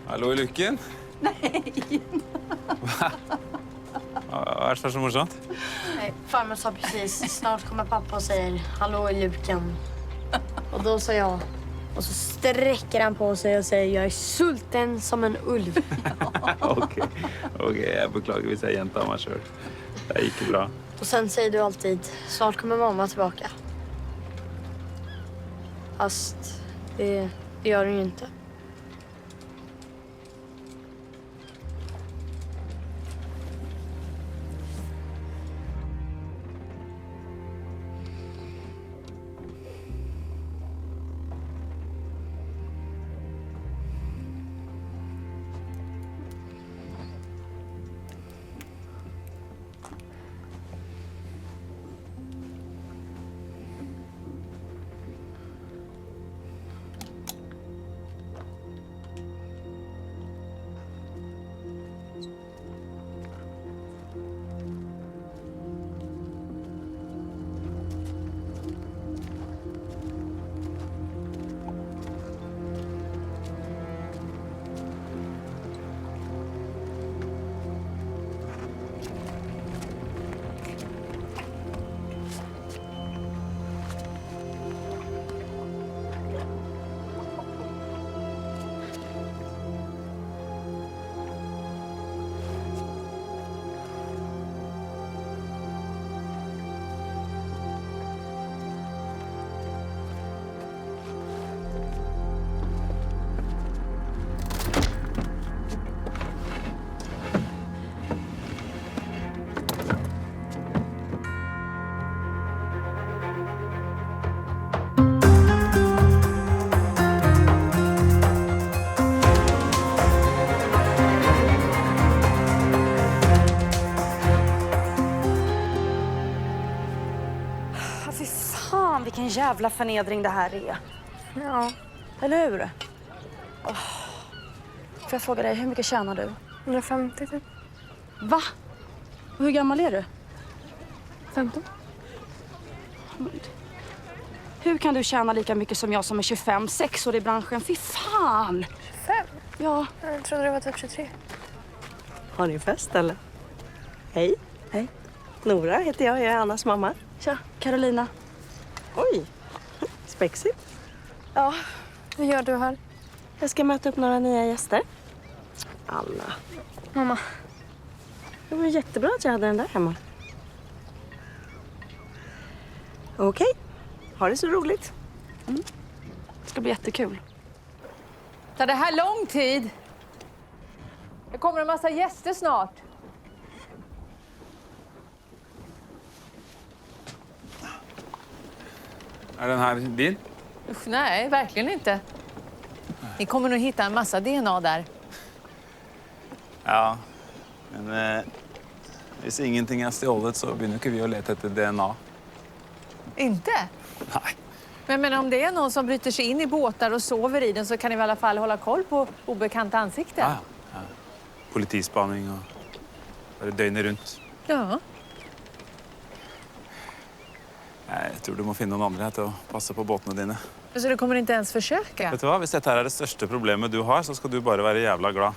Hallå i Lycken? Nej. Va? Vad är det så morsomt? Nej, farmor sa precis, snart kommer pappa och säger hallå i luken. Och då sa jag, och så sträcker han på sig och säger jag är sulten som en ulv. Okej, jag beklagar vi säger jänta om man kör. Det gick bra. Och sen säger du alltid, snart kommer mamma tillbaka. Fast det gör hon ju inte. Vilken jävla förnedring det här är. Ja. Eller hur? Får jag fråga dig, hur mycket tjänar du? 150 typ. Va? Och hur gammal är du? 15. Hur kan du tjäna lika mycket som jag som är 25, 6 år i branschen? Fy fan! 25? Ja. Jag trodde det var typ 23. Har ni fest eller? Hej. Hej. Nora heter jag är Annas mamma. Tja, Carolina. Oj, spexigt. Ja, vad gör du här? Jag ska möta upp några nya gäster. Anna. Mamma. Det var jättebra att jag hade den där hemma. Okej, ha det så roligt. Det ska bli jättekul. Tar det här lång tid? Det kommer en massa gäster snart. Är den här din? Usch, nej, verkligen inte. Ni kommer nog hitta en massa DNA där. Ja, men hvis ingenting är stjålet så börjar inte vi att leta efter DNA. Inte? Nej. Men om det är någon som bryter sig in i båtar och sover i den så kan ni i alla fall hålla koll på obekanta ansikten. Ja. Politispaning och bara dygnet runt. Ja. Jag tror du måste finna någon andra här till att passa på båtarna dina. Så du kommer inte ens försöka? Vet du vad? Hvis detta är det största problemet du har så ska du bara vara jävla glad.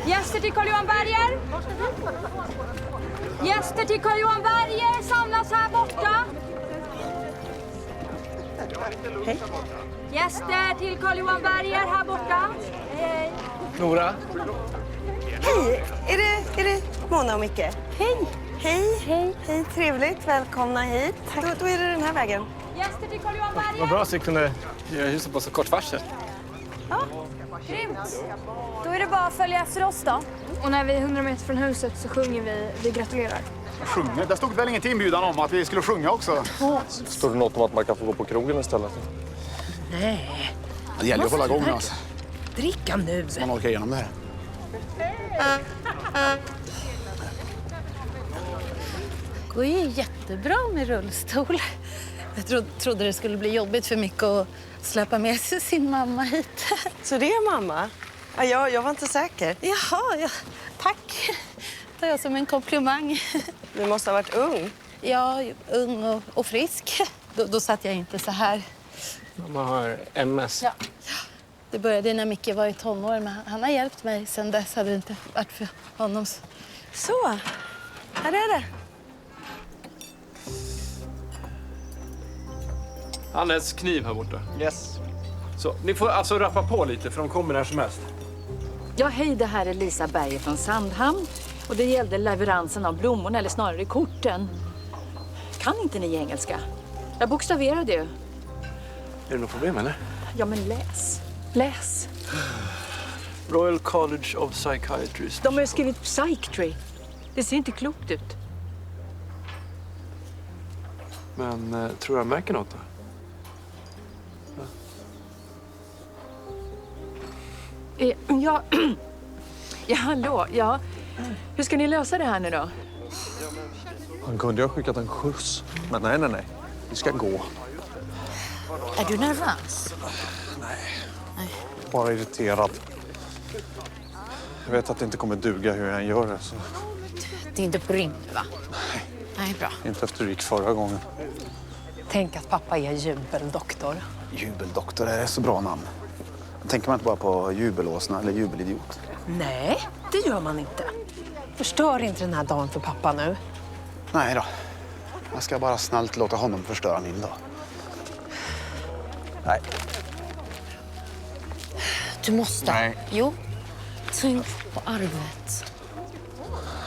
Gäster till Carl-Johan Berger! Gäster till Carl-Johan Berger samlas här borta. Hej. Gäster till Carl-Johan Berger här borta. Hej. Nora? Hej, är det Mona och Micke? Hej. Hej. Hej, trevligt. Välkomna hit. Då är det den här vägen. Gäster till Carl-Johan Berger. Vad bra så vi kunde göra huset på så kort varsel. Grymt. Då är det bara att följa efter oss då. Och när vi är 100 meter från huset så sjunger vi gratulerar. Sjunger? Där stod väl inget inbjudan om att vi skulle sjunga också? Står det något om att man kan få gå på krogen istället? Nej, Det gäller ju att hålla igång alltså. dricka nu. Så man orkar igenom det här. går ju jättebra med rullstol. Jag trodde det skulle bli jobbigt för Micke att släppa med sig sin mamma hit. Så det är mamma? Ja, jag var inte säker. Jaha, ja, tack. Det tar jag som en komplimang. Du måste ha varit ung. Ja, ung och frisk. Då satt jag inte så här. Mamma har MS. Ja. Det började när Micke var i tonår, men han har hjälpt mig sen dess. Hade det inte varit för honom. Så, här är det. Hannes kniv här borta. Yes. Så, ni får alltså rappa på lite för de kommer när som helst. Ja, hej, det här är Lisa Berger från Sandhamn. Och det gällde leveransen av blommorna, eller snarare korten. Kan inte ni engelska? Jag bokstaverade ju. Är det något problem eller? Ja, men läs. Läs. Royal College of Psychiatrists. De har ju skrivit psychiatry. Det ser inte klokt ut. Men tror jag märker något då? Ja, ja, hallå, ja. Hur ska ni lösa det här nu då? Han kunde ju ha skickat en skjuts. Men nej. Vi ska gå. Är du nervös? Bara irriterad. Jag vet att det inte kommer duga hur jag än gör det. Så. Det är inte på rymd, va? Nej, bra. Inte efter det gick förra gången. Tänk att pappa är jubeldoktor. Jubeldoktor är ett så bra namn. Tänker man inte bara på jubelåsna eller jubelidiot? Nej, det gör man inte. Förstör inte den här dagen för pappa nu. Nej då. Jag ska bara snällt låta honom förstöra min dag. Nej. Du måste. Nej. Jo. Tänk på arvet.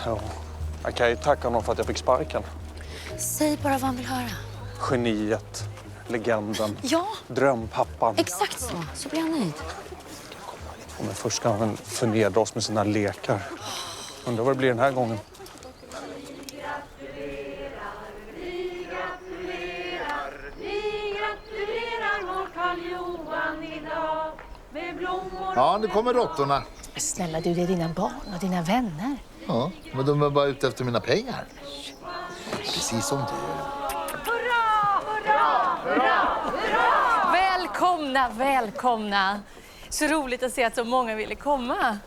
Ja. Jag kan ju tacka honom för att jag fick sparken. Säg bara vad han vill höra. Geniet. Legenden. Ja, Drömpappan. exakt så. Så blir han nöjd. Men först ska han förnedra oss med sina lekar. Undrar vad det blir den här gången. Ja, nu kommer råttorna. Snälla du, det är dina barn och dina vänner. Ja, men de är bara ute efter mina pengar. Precis som du. Välkomna, välkomna. Så roligt att se att så många ville komma.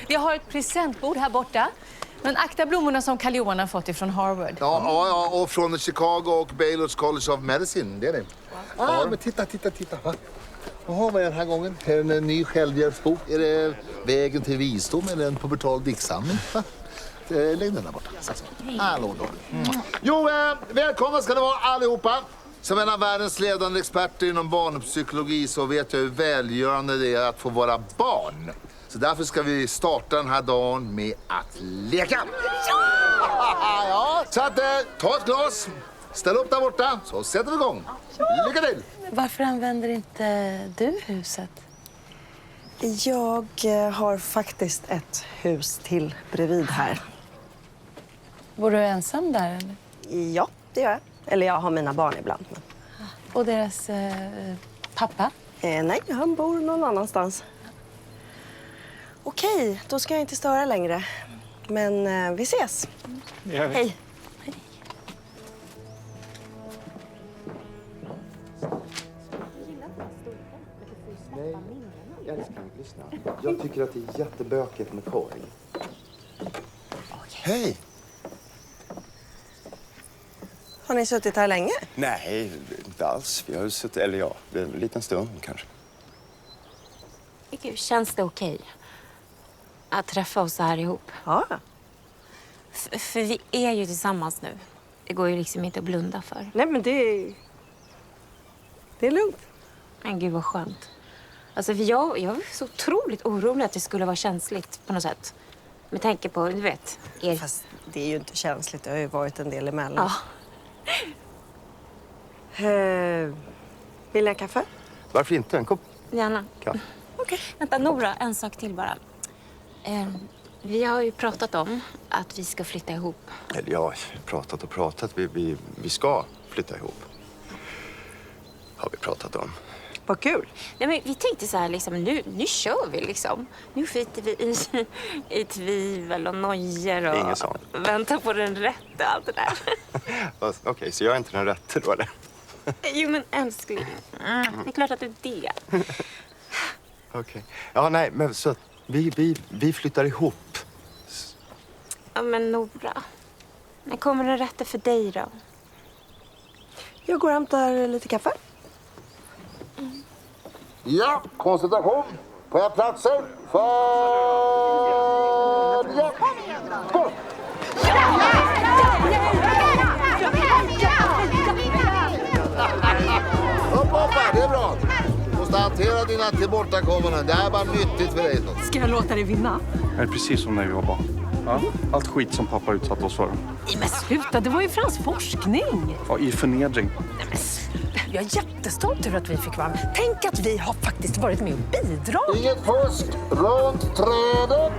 Vi har ett presentbord här borta. Men akta blommorna som Karl-Johan har fått ifrån Harvard. Ja, och från Chicago och Baylor's College of Medicine, det är det. Ja, men titta. Va? Jaha, vad är den här gången? Är det en ny självhjälpsbok? Är det Vägen till visdom eller en pubertal diktsamling? Lägg den där borta. Hallå då. Jo, välkomna ska ni vara allihopa. Som en av världens ledande experter inom barnpsykologi så vet jag hur välgörande det är att få vara barn. Så därför ska vi starta den här dagen med att leka. Ja! Så att ta ett glas, ställ upp där borta så sätter vi igång. Lycka till! Varför använder inte du huset? Jag har faktiskt ett hus till bredvid här. Bor du ensam där eller? Ja, det gör jag. Eller jag har mina barn ibland. Men... Och deras pappa? Nej, han bor någon annanstans. Okej, då ska jag inte störa längre. Men vi ses. Ja. Hej. Jag tycker att det är jättebökigt med korg. Hej! Har ni suttit här länge? Nej, inte alls. Vi har suttit, eller ja, en liten stund kanske. Gud, känns det okej att träffa oss så här ihop? Ja. För vi är ju tillsammans nu. Det går ju liksom inte att blunda för. Nej, men det är lugnt. Men gud vad skönt. Alltså, för jag var så otroligt orolig att det skulle vara känsligt på något sätt. Med tanke på, du vet, er... Fast det är ju inte känsligt. Det har ju varit en del emellan. Ja. Vill ni ha kaffe? Varför inte? En kopp Gärna. kaffe. Okej. Vänta, Nora, en sak till bara. Vi har ju pratat om att vi ska flytta ihop. Eller ja, pratat och pratat. Vi ska flytta ihop. Har vi pratat om. Vad kul. Nej, men vi tänkte så här, liksom, nu kör vi liksom. Nu skiter vi i tvivel och nojor och Inget sånt. väntar på den rätta, allt det där. Okej, så jag är inte den rätte då, eller? Jo, men älskling. Det är klart att du är det. Okej. Ja, nej, men så att vi flyttar ihop. Ja, men Nora. När kommer den rätta för dig då? Jag går och hämtar lite kaffe. Ja, koncentration. På era platser. För... Ja. Skål! Hoppa, det är bra. Du måste hantera dina tillbortakommanden. Det här är bara nyttigt för dig. Ska jag låta dig vinna? Det är precis som när vi var barn. Ja? Allt skit som pappa utsatt oss för. Men sluta, det var ju för hans forskning. Ja, i förnedring. Jag är jättestolt över att vi fick vara med. Tänk att vi har faktiskt varit med och bidragit. Inget fusk runt trädet.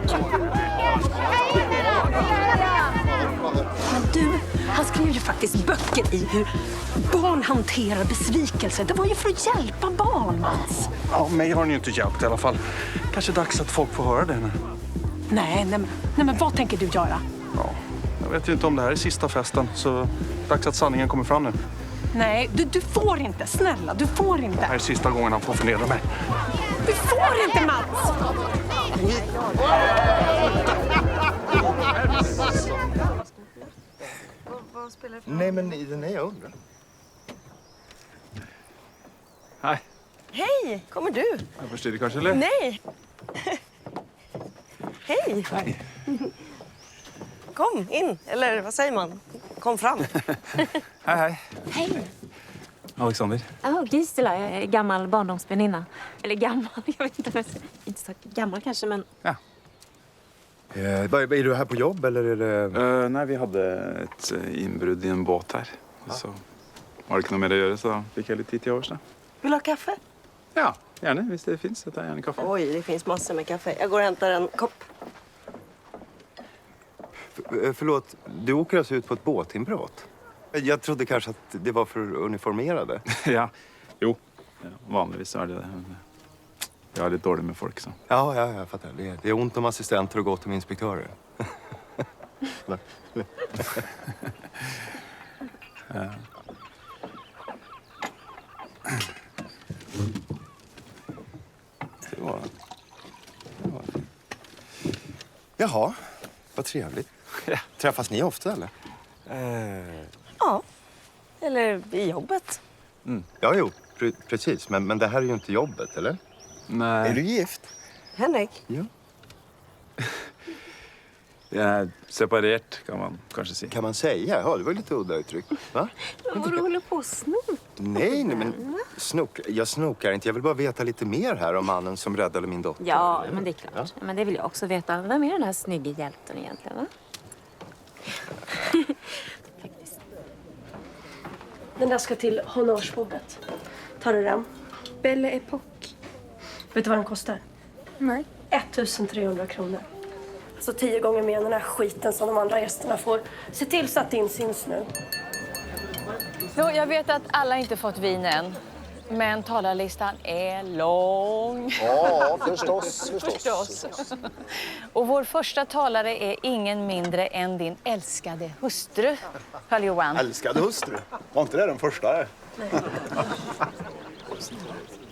Men du, han skrev ju faktiskt böcker i hur barn hanterar besvikelse. Det var ju för att hjälpa barn, Mats. Ja, mig har ni ju inte hjälpt i alla fall. Kanske dags att folk får höra det nu. Nej, men vad tänker du göra? Ja, jag vet ju inte om det här är sista festen, så dags att sanningen kommer fram nu. Nej, du får inte. Snälla, du får inte. Det här är sista gången han får förnedra mig. Du får inte, Mats! Nej, men jag undrar. Hej. Hej, kommer du? Jag förstår kanske, eller? Nej. Hej. Hej. Kom in, eller vad säger man? Kom fram. Hej. Hej. Alexander. Gisela, jag är gammal barndomsväninna. Eller gammal, jag vet inte. Inte så gammal kanske, men... Ja. Är du här på jobb, eller är det... Nej, vi hade ett inbrott i en båt här. Så var det inte något mer att göra, så fick jag lite tid till overs. Vill du ha kaffe? Ja, gärna. Visst det finns. Jag tar gärna kaffe. Oj, det finns massor med kaffe. Jag går och hämtar en kopp. Förlåt, du åker alltså ut på ett båtinbrott? Jag trodde kanske att det var för uniformerade. Ja, jo. Ja, vanligtvis är det det. Jag är lite dålig med folk, så. Ja, jag fattar. Det är ont om assistenter och gott om inspektörer. Ja. Det var... Jaha, vad trevligt. Träffas ni ofta, eller? Ja, eller i jobbet. Ja, jo, precis. Men det här är ju inte jobbet, eller? Nej. Är du gift? Henrik? Ja. Jag är separerat, kan man kanske säga. Kan man säga? Ja, det var lite udda uttryck. Va? Vad du håller på att snok? Nej, men jag snokar inte. Jag vill bara veta lite mer här om mannen som räddade min dotter. Ja, men det är klart. Ja. Men det vill jag också veta. Vem är den här snygga hjälten egentligen, va? Den där ska till honnörsbordet. Tar du den? Belle Epoque. Vet du vad den kostar? Nej. 1300 kronor. Alltså 10 gånger mer än den här skiten som de andra gästerna får. Se till så att din syns nu. Så jag vet att alla inte fått vin än. Men talarlistan är lång. Ja, förstås. Och vår första talare är ingen mindre än din älskade hustru, Carl-Johan. Älskade hustru? Var inte det den första?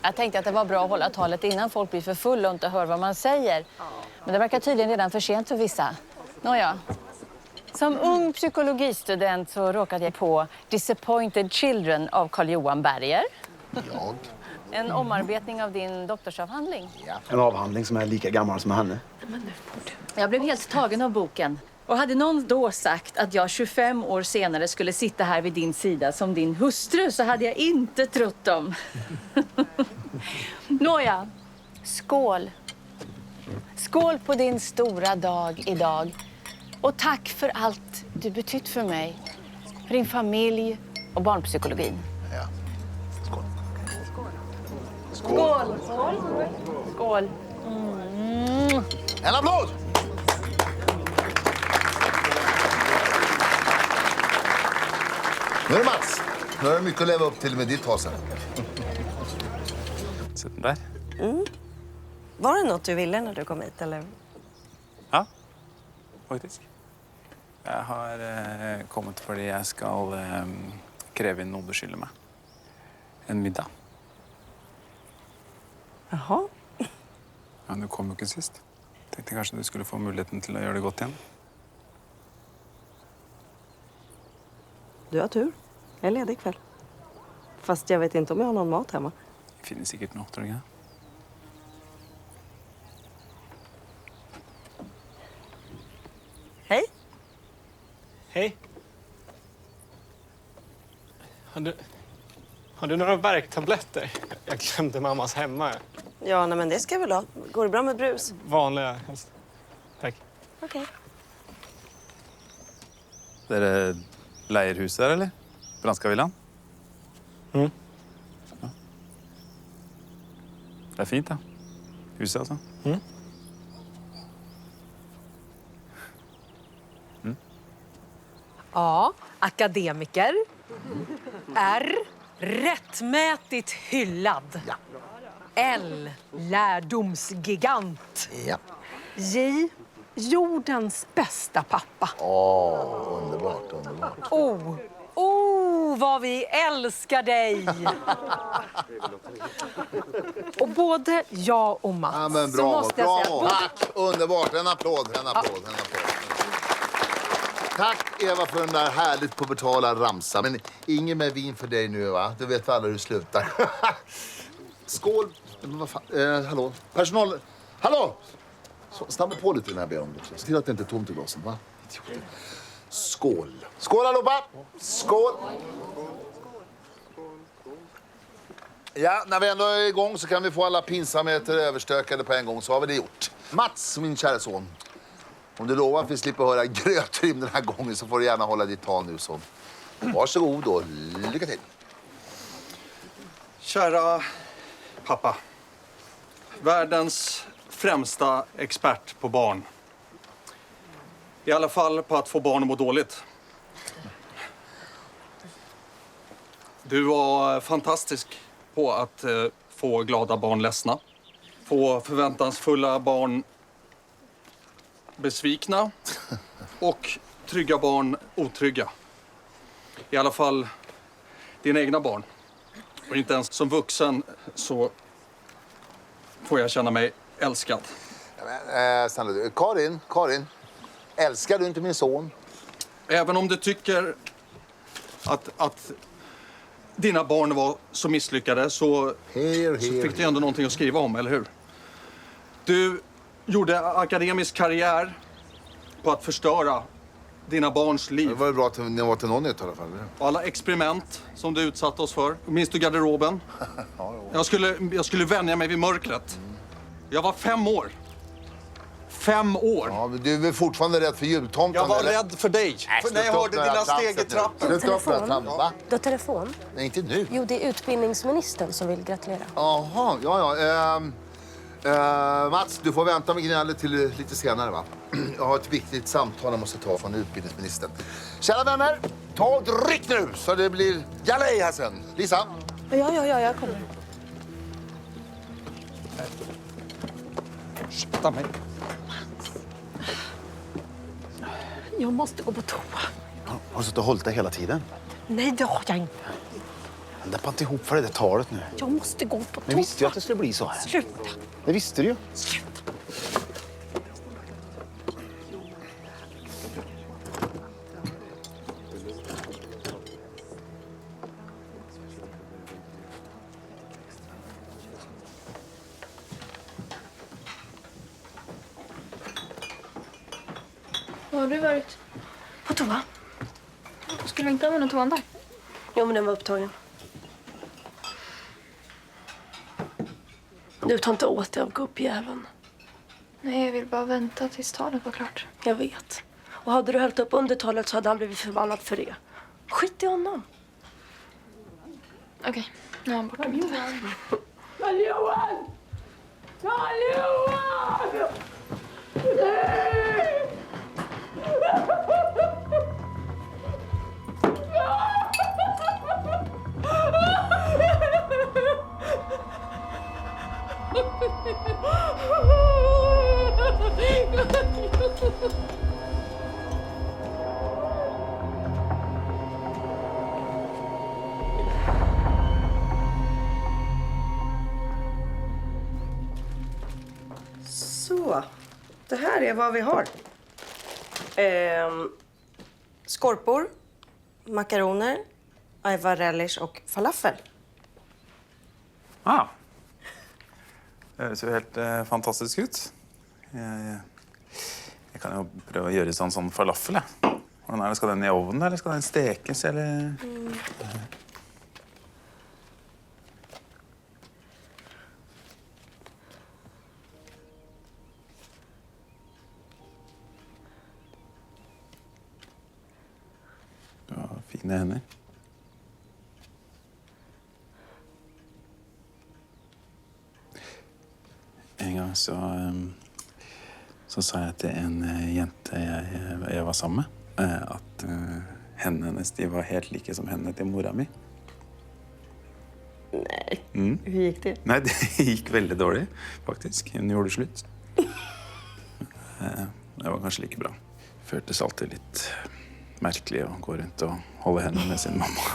Jag tänkte att det var bra att hålla talet innan folk blir för fulla och inte hör vad man säger. Men det verkar tydligen redan för sent för vissa. Nåja. Som ung psykologistudent så råkade jag på Disappointed Children av Carl-Johan Berger. Jag? En omarbetning av din doktorsavhandling. Ja. En avhandling som är lika gammal som henne. Jag blev helt tagen av boken. Och hade någon då sagt att jag 25 år senare skulle sitta här vid din sida som din hustru så hade jag inte trott dem. Nåja, skål. Skål på din stora dag idag. Och tack för allt du betytt för mig. För din familj och barnpsykologin. Ja. Skål. Skål. Skål. Skål. Mm. En applåd! Nu är det Mats. Nu har du mycket att leva upp till med ditt tal sen. Se den där. Var det något du ville när du kom hit, eller? Ja, faktisk. Jeg har kommet fordi jeg skal kreve inn noe du skylder meg. En middag. Jaha. Ja, du kom jo ikke sist. Tenkte kanskje du skulle få muligheten til å gjøre det godt igjen. Du har tur. Jag är ledig ikväll. Fast jag vet inte om jag har någon mat hemma. Det finnes sikkert noe, tror jeg. Hej. Hej. Har du några värktabletter? Jag glömde mammas hemma. Ja, nej, men det ska jag väl ha. Går det bra med brus? Vanliga helst. Tack. Okej. Dere leier huset her, eller? Brannskavillaen? Mm. Ja. Det er fint, da. Huset, altså. Mm. Ja, akademiker. R. Rättmätigt hyllad. Ja. L. Lärdomsgigant. Ja. J. Jordens bästa pappa. Underbart, underbart. Vad vi älskar dig! Och både jag och Mats, Ja, men så bravo, måste jag säga... bravo. Tack, underbart. En applåd, en applåd, en applåd. Tack, Eva, för den där härligt pubertala ramsan. Men ingen med vin för dig nu, va? Du vet väl hur det slutar. Skål. Men vad fan? Hallå? Personal. Hallå! Snabba på lite när jag ber om det. Se till att det inte är tomt i glasen, va? Skål. Skål allihopa! Skål! Ja, när vi ändå är igång så kan vi få alla pinsamheter överstökade på en gång, så har vi det gjort. Mats, min kära son. Om du lovar att vi slipper höra grötrim den här gången så får du gärna hålla ditt tal nu, så. Varsågod och lycka till. Kära pappa. Världens främsta expert på barn. I alla fall på att få barn att må dåligt. Du var fantastisk på att få glada barn ledsna. Få förväntansfulla barn besvikna. Och trygga barn otrygga. I alla fall dina egna barn. Och inte ens som vuxen så får jag känna mig älskad. Snälla du. Karin. Älskar du inte min son? Även om du tycker att dina barn var så misslyckade så fick du ändå någonting att skriva om, eller hur? Du gjorde akademisk karriär på att förstöra dina barns liv. Det var ju bra att ni var till någon nytt i alla fall. Och alla experiment som du utsatte oss för. Minns du garderoben? Jag skulle vänja mig vid mörkret. Jag var 5 år. 5 år. Ja, men du är väl fortfarande rädd för jultomten? Jag var rädd för dig. När jag hörde dina steg i trappen. Va? Du har telefon? Nej, inte nu. Jo, det är utbildningsministern som vill gratulera. Jaha, ja. Mats, du får vänta med gnället till lite senare, va? Jag har ett viktigt samtal jag måste ta från utbildningsministern. Kära vänner, ta och drick nu så det blir galej här sen. Lisa? Ja, jag kommer. Ursäkta mig. Jag måste gå på toa. Har du suttit och hållit dig hela tiden? Nej, det har jag inte. Läppa inte ihop för det där talet nu. Jag måste gå på toa. Men visste ju att det skulle bli så här. Sluta. Det visste du ju. Sluta. Var har du varit? På toa? Skulle vi inte använda toan där? Jo, men den var upptagen. Du tar inte åt dig av gubbjäveln. Nej, jag vill bara vänta tills talet var klart. Jag vet. Och hade du hällt upp under talet så hade han blivit förbannad för det. Skit i honom. Okej, nu är han borta. Karl-Johan! Karl-Johan! Nej! Så, det här är vad vi har. Skorpor, makaroner, ajvar relish och falafel. Ah. Det høres jo helt fantastisk ut. Jeg kan jo prøve å gjøre sånn falafel, jeg. Hvordan er det? Skal den i ovnen, eller skal den stekes, eller? Du har fine hender. En gang så sa jeg til en jente jeg var sammen med, at hendene hennes de var helt like som hendene til mora mi. Nej, hur gick det? Nei, det gikk veldig dårlig, faktisk. Hun gjorde slutt. Det var kanskje like bra. Føltes alltid litt merkelig å gå rundt og holde hendene med sin mamma.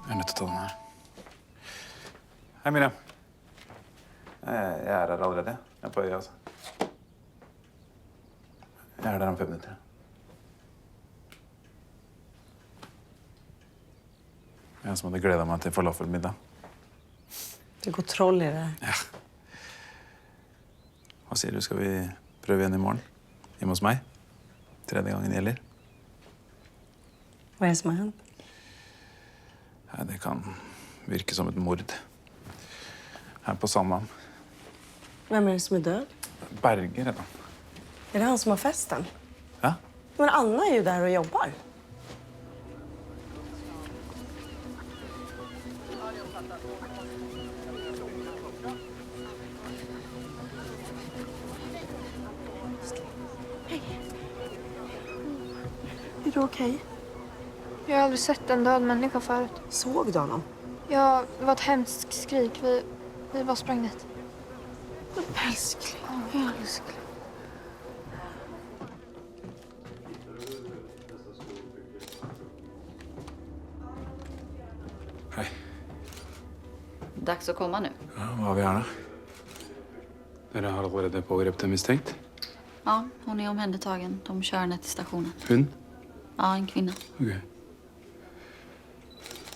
Jeg er nødt til å ta den her. Hei, Miriam. Jeg er her allerede. Jeg er på øya, altså. Jeg er der om 5 minutter. Jeg som hadde gledet meg til falafelmiddag. Det går troll i det här. Ja. Hva sier du? Skal vi prøve igjen i morgen? Hjemme hos meg? 3. gangen gjelder. Vad är det som har hänt? Nei, det kan virke som et mord. Her på Sandhamn. Vem är det som är död? Berger, da. Är det han som har festen? Ja. Men Anna är ju där och jobbar. Är du okej? Jag har aldrig sett en död människa förut. Såg du honom? Ja, det var ett hemskt skrik. Vi bara sprang dit. Älskling, älskling. Hej. Dags att komma nu. Ja, vad har vi här då? Dere har allerede pågrepet en misstänkt? Ja, hon är omhändertagen. De kör henne till stationen. Hun? Ja, en kvinna. Okej.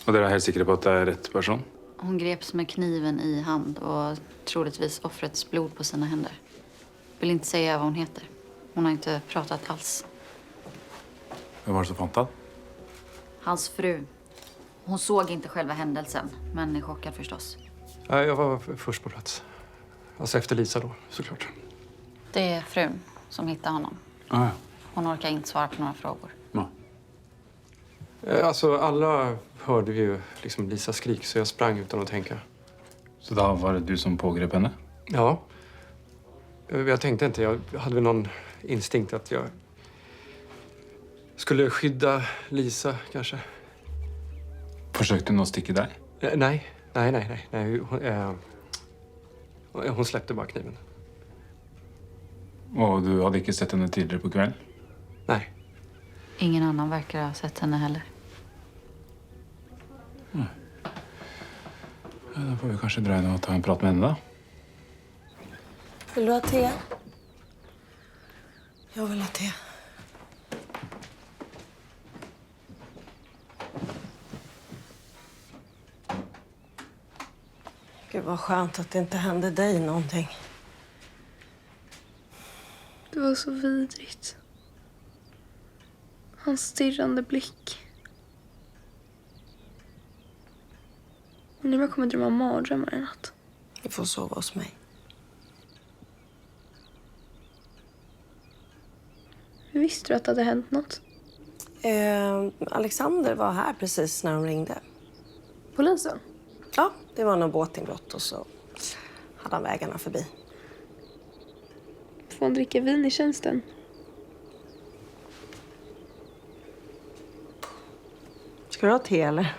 Och dere är helt säkra på att det är rätt person? Hon greps med kniven i hand och troligtvis offrets blod på sina händer. Vill inte säga vad hon heter. Hon har inte pratat alls. Vem var det som fann han? Hans fru. Hon såg inte själva händelsen, men är chockad förstås. Ja, jag var först på plats. Alltså efter Lisa då, såklart. Det är frun som hittade honom. Ah, ja. Hon orkar inte svara på några frågor. Ja. Alltså alla hörde ju liksom Lisas skrik så jag sprang utan att tänka. Så då var det du som pågrep henne? Ja. Jag tänkte inte, jag hade väl någon instinkt att jag skulle skydda Lisa kanske. Försökte hon sticka dig? Nej. Hon släppte bara kniven. Och du hade inte sett henne tidigare på kväll? Nej. Ingen annan verkar ha sett henne heller. Ja, då får vi kanske dra in och ta en prat med henne då. Vill du ha te? Jag vill ha te. Gud vad skönt att det inte hände dig någonting. Det var så vidrigt. Hans stirrande blick. Nu jag kommer drömma mardrömmar i natt. Du får sova hos mig. Hur visste du att det hade hänt något? Alexander var här precis när de ringde. Polisen? Ja, det var någon båtinbrott och så hade han vägarna förbi. Får han dricka vin i tjänsten? Ska du ha te eller?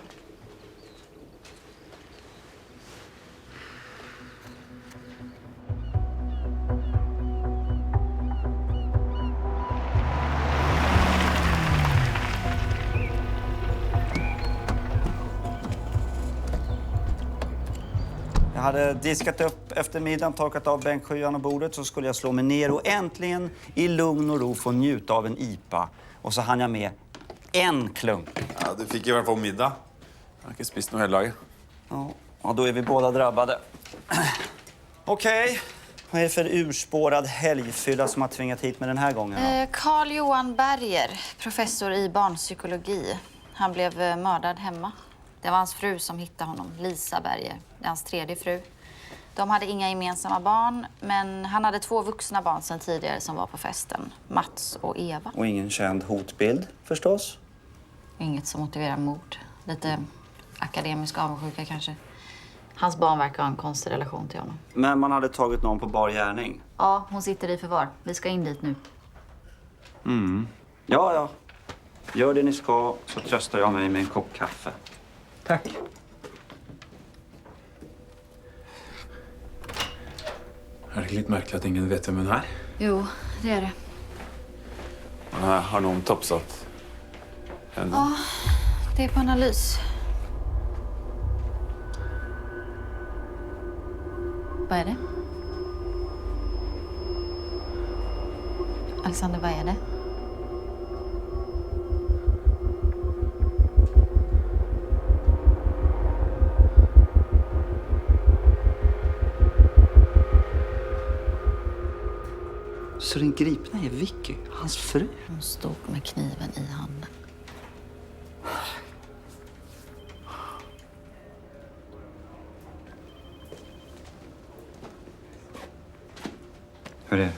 Jag hade diskat upp efter middagen, torkat av bänkskyarna och bordet, så skulle jag slå mig ner och äntligen i lugn och ro få njuta av en IPA. Och så hann jag med en klunk. Ja, du fick i alla fall middag. Jag har inte spist något hela dagen. Ja, då är vi båda drabbade. Okej, vad är det för urspårad helgfylla som har tvingat hit med den här gången då? Carl Johan Berger, professor i barnpsykologi. Han blev mördad hemma. Det var hans fru som hittade honom, Lisa Berger. Det är hans tredje fru. De hade inga gemensamma barn, men han hade 2 vuxna barn sedan tidigare som var på festen. Mats och Eva. Och ingen känd hotbild, förstås? Inget som motiverar mord. Lite akademisk avundsjuka kanske. Hans barn verkar ha en konstig relation till honom. Men man hade tagit någon på bar gärning. Ja, hon sitter i förvar. Vi ska in dit nu. Ja. Gör det ni ska, så tröstar jag mig med en kopp kaffe. Tack. Är det lite märkligt att ingen vet vem hon är? Jo, det är det. Har någon topsat henne? Ja, det är på analys. Vad är det? Alexander, vad är det? Så den gripna är Vicky, hans fru? Hon stod med kniven i handen. Hur är det?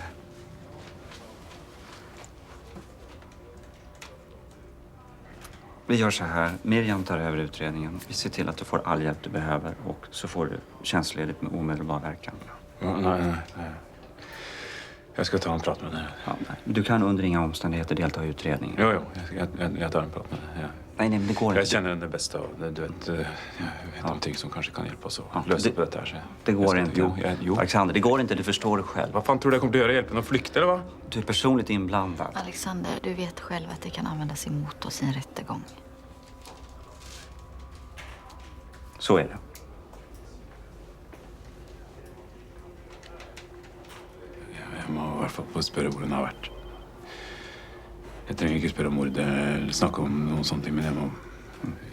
Vi gör så här. Miriam tar över utredningen. Vi ser till att du får all hjälp du behöver och så får du tjänstledigt med omedelbar verkan. Nej. Jag ska ta en prat med henne. Ja, du kan under inga omständigheter delta i utredningen. Jo, jag tar en prat med henne. Ja. Nej, men det går inte. Jag känner henne bästa och du vet, jag vet någonting som kanske kan hjälpa oss att lösa på det här. Så det går inte. Jo. Alexander, det går inte. Du förstår det själv. Vad fan tror du jag kommer att göra? Hjälpa någon flykt eller vad? Du är personligt inblandad. Alexander, du vet själv att det kan användas emot oss i en rättegång. Så är det. Jeg må i hvert fall få spørre hvor hun har vært. Jeg trenger ikke spørre om mord eller snakke om noen sånne ting, men jeg må...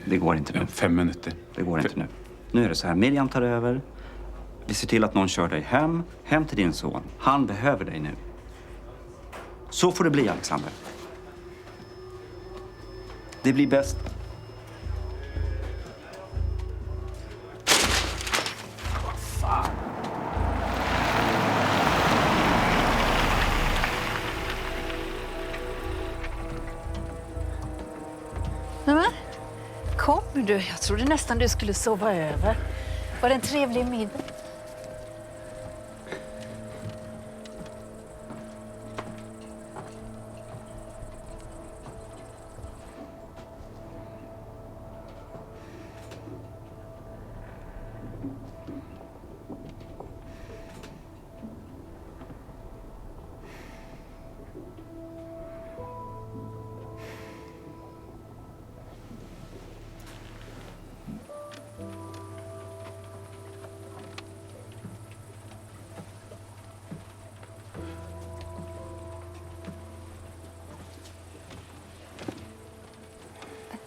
Det går inte nu. 5 minuter. Det går inte nu. Nu är det så här, Miriam tar över. Vi ser till att någon kör dig hem till din son. Han behöver dig nu. Så får det bli, Alexander. Det blir bäst. Nämen, kommer du? Jag trodde nästan du skulle sova över. Var det en trevlig middag?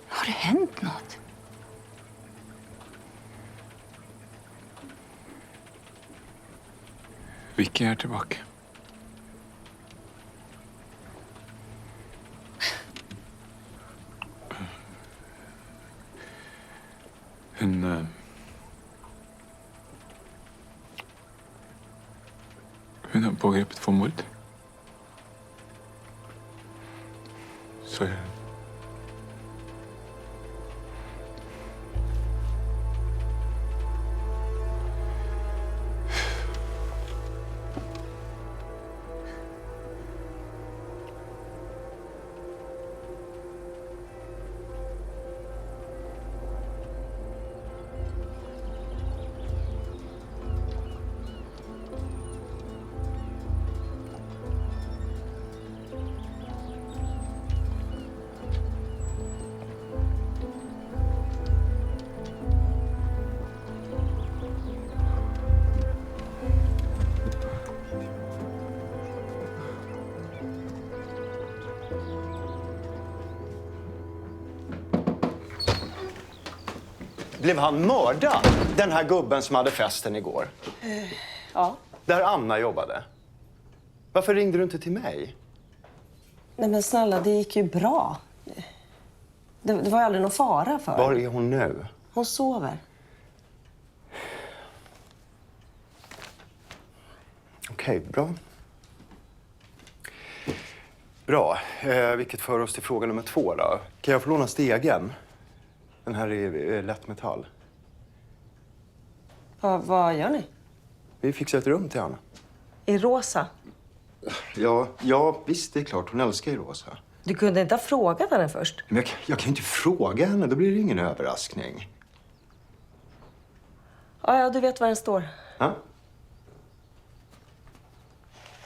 Har det hänt något? Vicky är tillbaka. Hun har pågrepet for mord. Så jeg... Blev han mördad? Den här gubben som hade festen igår. Ja. Där Anna jobbade. Varför ringde du inte till mig? Nej men snälla, det gick ju bra. Det var ju aldrig någon fara för. Var är hon nu? Hon sover. Okej, bra. Bra. Vilket för oss till fråga nummer 2 då. Kan jag få låna stegen? Den här är lättmetall. Vad gör ni? Vi fixar ett rum till Anna. I rosa? Ja, visst, det är klart. Hon älskar ju rosa. Du kunde inte ha frågat henne först. Men jag kan ju inte fråga henne, då blir det ingen överraskning. Ja, du vet var den står. Ja.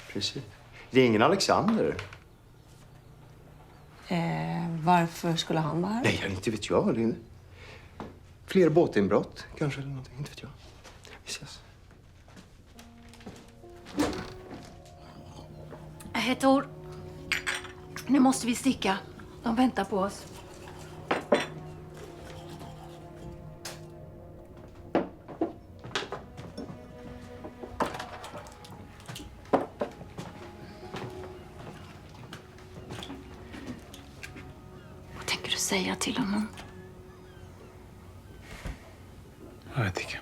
Precis. Det är ingen Alexander. Varför skulle han vara här? Nej, inte vet jag. Det är fler båtinbrott kanske, eller någonting. Inte vet jag. Vi ses. Hej Tor. Nu måste vi sticka. De väntar på oss. Vad tänker du säga till honom? Jag vet inte.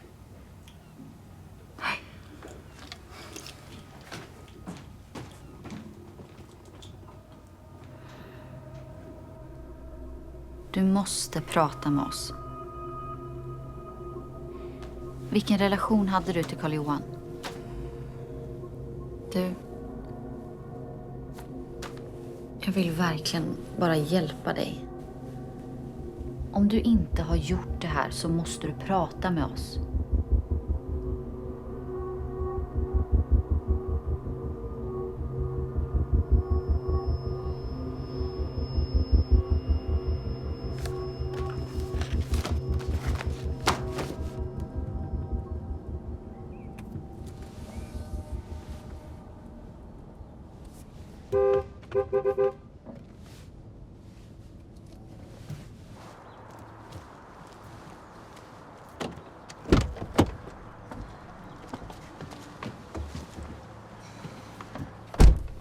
Du måste prata med oss. Vilken relation hade du till Karl-Johan? Du... Jag vill verkligen bara hjälpa dig. Om du inte har gjort det här så måste du prata med oss.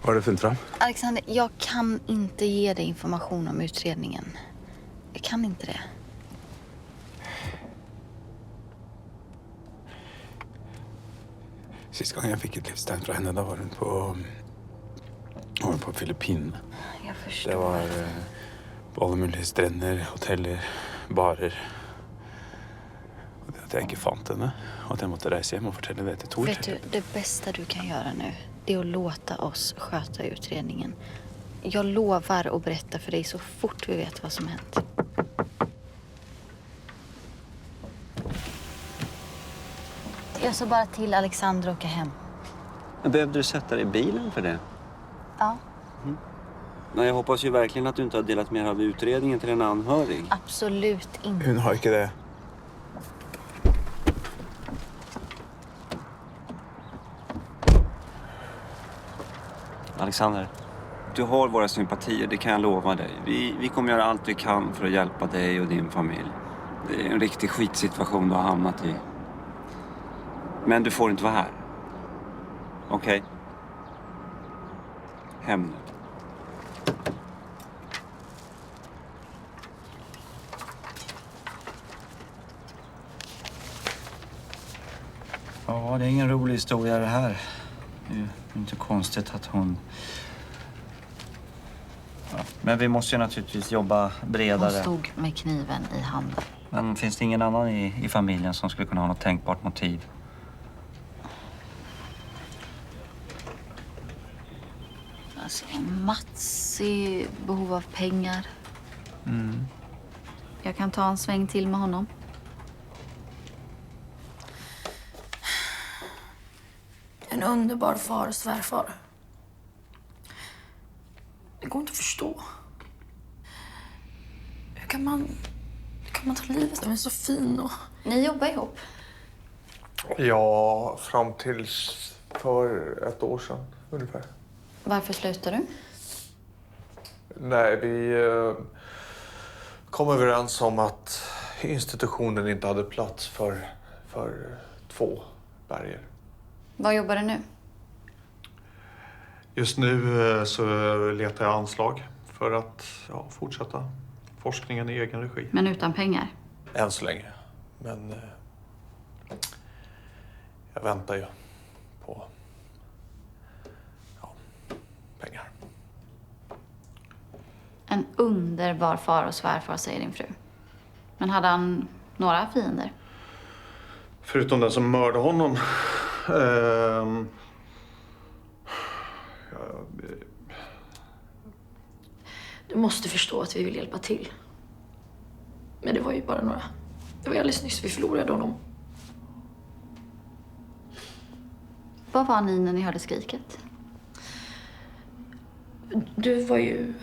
Vad har du funnit fram? Alexander, jag kan inte ge dig information om utredningen. Jag kan inte det. Sist gången jag fick ett livstegn från henne, då var hon på Filippinerna. Jag förstår. Det var på alla möjliga stränder, hoteller, barer. Och det att jag inte fann henne och att jag måste resa hem och fortälla det till Tor. Vet du, det bästa du kan göra nu, det är att låta oss sköta utredningen. Jag lovar att berätta för dig så fort vi vet vad som hänt. Jag sa bara till Alexander att åka hem. Behövde du sätta dig i bilen för det? Ja. Nej, jag hoppas ju verkligen att du inte har delat med dig av utredningen till en anhörig. Absolut inte. Hon har inte det. Alexander, du har våra sympatier, det kan jag lova dig. Vi kommer göra allt vi kan för att hjälpa dig och din familj. Det är en riktig skitsituation du har hamnat i. Men du får inte vara här. Okej? Hem nu. Ja, det är ingen rolig historia det här. Det är ju inte konstigt att hon... Ja, men vi måste ju naturligtvis jobba bredare. Hon stod med kniven i handen. Men finns det ingen annan i familjen som skulle kunna ha något tänkbart motiv? Alltså, Mats är i behov av pengar. Mm. Jag kan ta en sväng till med honom. En underbar far och svärfar. Det går inte att förstå. Hur kan man ta livet av en så fin och... Ni jobbar ihop? Ja, fram tills för ett år sedan ungefär. Varför slutar du? Nej, vi kom överens om att institutionen inte hade plats för 2 Berger. Vad jobbar du nu? Just nu så letar jag anslag för att fortsätta forskningen i egen regi. Men utan pengar? Än så länge. Men jag väntar ju på pengar. En underbar far och svärfar, säger din fru. Men hade han några fiender? Förutom den som mördade honom. Du måste förstå att vi vill hjälpa till. Men det var ju bara några. Det var alldeles nyss vi förlorade honom. Var var ni när ni hörde skriket? Du var ju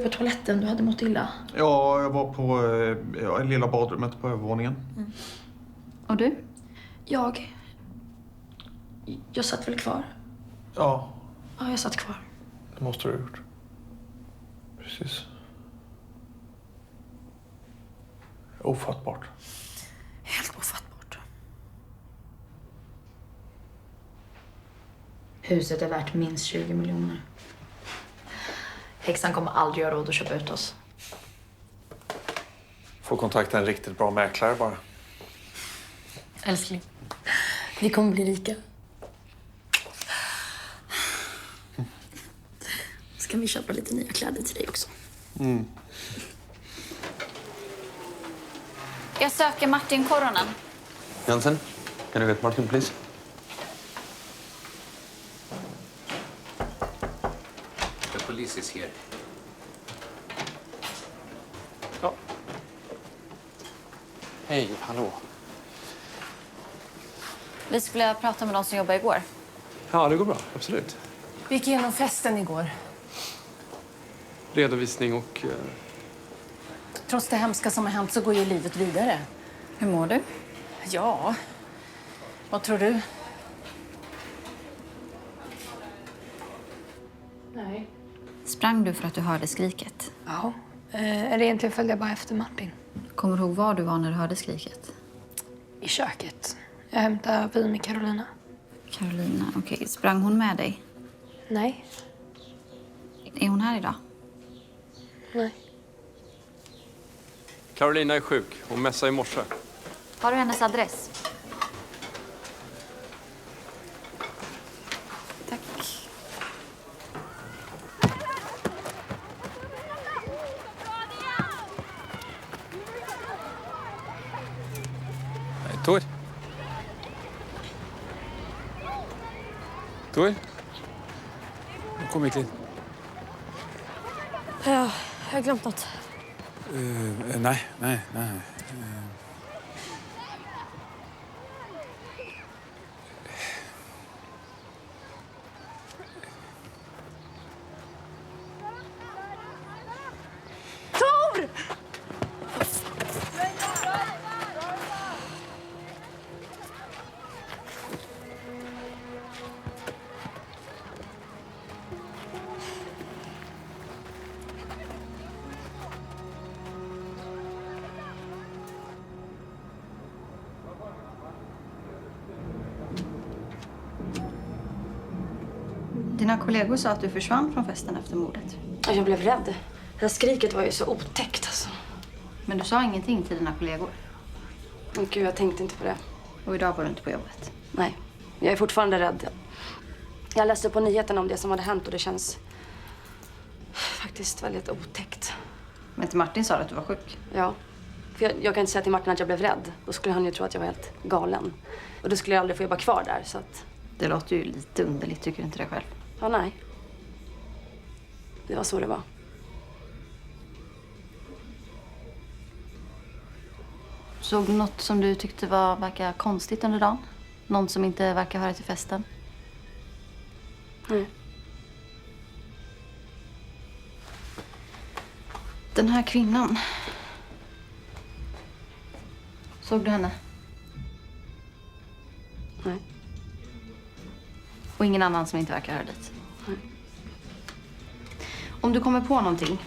på toaletten, du hade mått illa. Ja, jag var på lilla badrummet på övervåningen. Och du? Jag satt väl kvar. Ja. Ja, jag satt kvar. Det måste du ha gjort. Precis. Ofattbart. Helt ofattbart. Huset är värt minst 20 miljoner. Häxan kommer aldrig ha råd att köpa ut oss. Får kontakta en riktigt bra mäklare bara. Älskling, vi kommer bli rika. Ska vi köpa lite nya kläder till dig också? Mm. Jag söker Martin Koronen. Jansen, can you get Martin, please? The police is here. Ja. Hej, hallå. Vi skulle prata med de som jobbade igår. Ja, det går bra. Absolut. Vi gick igenom festen igår. Redovisning och... Trots det hemska som har hänt så går ju livet vidare. Hur mår du? Ja, vad tror du? Nej. Sprang du för att du hörde skriket? Ja. Eller egentligen följde jag bara efter Martin. Kommer du ihåg var du var när du hörde skriket? I köket. Jag hämtade vin med Carolina. Carolina, okej. Sprang hon med dig? Nej. Är hon här idag? Nej. Carolina är sjuk. Hon mässade i morse. Har du hennes adress? Tack. Tor? Tor? Kom hit lite. Ja, jag har glömt något. Nej. Tor! Dina kollegor sa att du försvann från festen efter mordet. Jag blev rädd. Det här skriket var ju så otäckt alltså. Men du sa ingenting till dina kollegor. Åh gud, jag tänkte inte på det. Och idag var du inte på jobbet. Nej, jag är fortfarande rädd. Jag läste på nyheterna om det som hade hänt och det känns faktiskt väldigt otäckt. Men till Martin sa du att du var sjuk. Ja, för jag kan inte säga till Martin att jag blev rädd. Då skulle han ju tro att jag var helt galen. Och då skulle jag aldrig få jobba kvar där, så att... Det låter ju lite underligt, tycker du inte det själv? Ja, nej. Det var så det var. Såg du något som du tyckte verkar konstigt under dagen? Någon som inte verkar höra till festen? Nej. Den här kvinnan. Såg du henne? Nej. Och ingen annan som inte verkar höra dit? Nej. Om du kommer på någonting,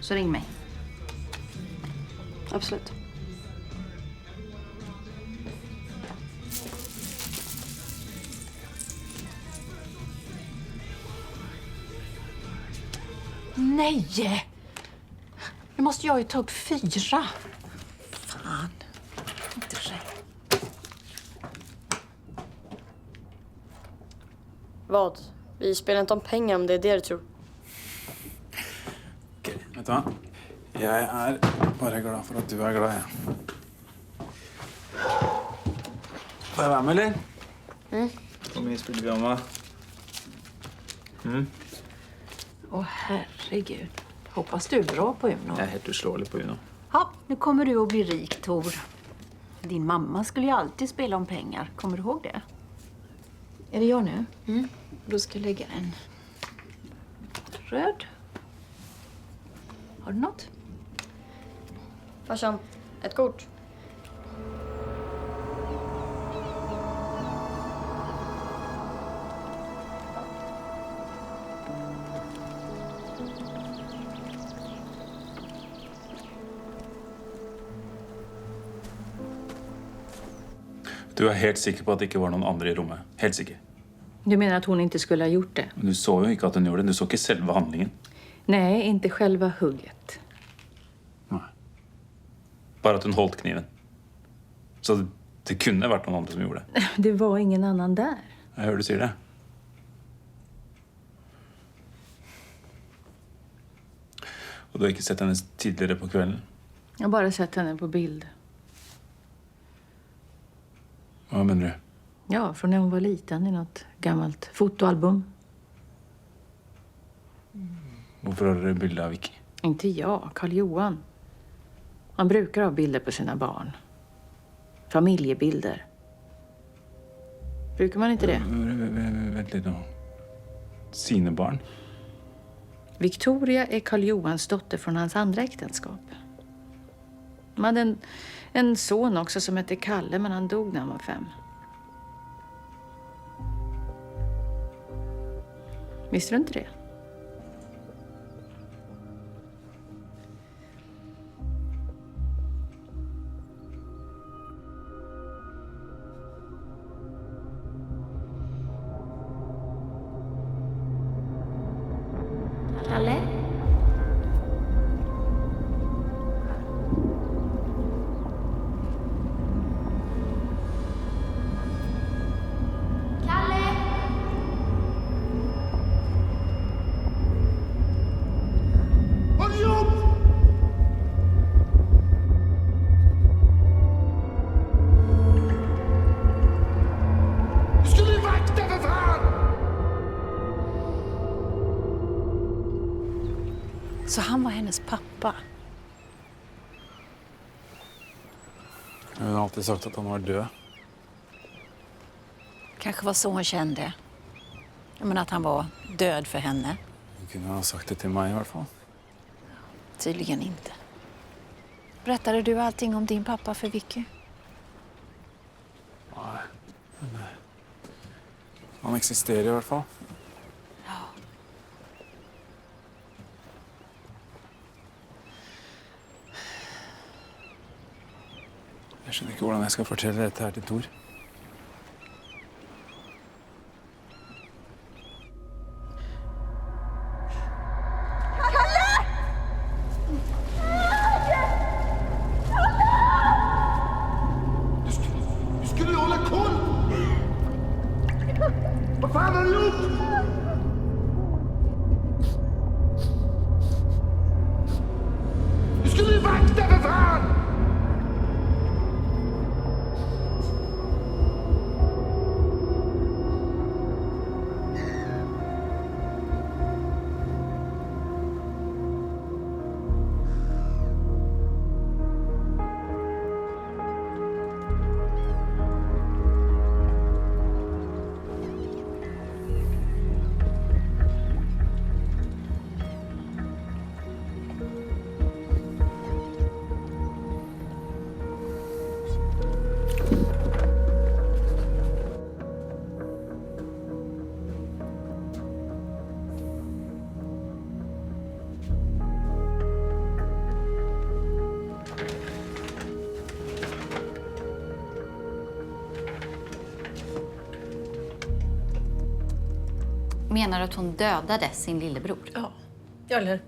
så ring mig. Absolut. Nej! Nu måste jag ju ta upp 4. Fan. Inte rätt. Vad? Vi spelar inte om pengar om det är det du tror. Okej, vet du vad? Jag är bara glad för att du är glad. Får jag vara med, eller? Kom in, spelar vi om, va? Åh, herregud. Hoppas du är bra på Uno. Jag är helt oslåelig på Uno. Ja, nu kommer du att bli rik, Tor. Din mamma skulle ju alltid spela om pengar. Kommer du ihåg det? Är det jag nu? Då ska jag lägga en röd. Har du något? Farsan, ett kort. Du är helt säker på att det inte var någon annan i rummet? Helt säker? Du menar att hon inte skulle ha gjort det? Du såg ju inte att hon gjorde det. Du såg inte själva handlingen. Nej, inte själva hugget. Bara att hon höll kniven. Så det kunde ha varit någon annan som gjorde det. Det var ingen annan där. Jag hör du säger det. Och du har inte sett henne tidigare på kvällen? Jag har bara sett henne på bild. Vad menar du? Ja, från när hon var liten i något gammalt fotoalbum. Varför har du bilder av Vicky? Inte jag, Karl-Johan. Han brukar ha bilder på sina barn. Familjebilder. Brukar man inte det? Vänta lite nu. Sina barn? Victoria är Karl-Johans dotter från hans andra äktenskap. De hade en son också som hette Kalle, men han dog när han var 5. Visste du inte det? Kalle? Så han var hennes pappa. Jag har alltid sagt att han var död. Kanske var så hon kände. Jag menar att han var död för henne. Du kunde ha sagt det till mig i alla fall. Tydligen inte. Berättade du allting om din pappa för Vicky? Nej. Han existerar i alla fall. Jag skjønner ikke hvordan jeg skal fortelle dette her til Tor. Du skulle ju hålla koll! Vad fan har du gjort? Du skulle ju vakta för fan! Menar du att hon dödade sin lillebror? Ja. Eller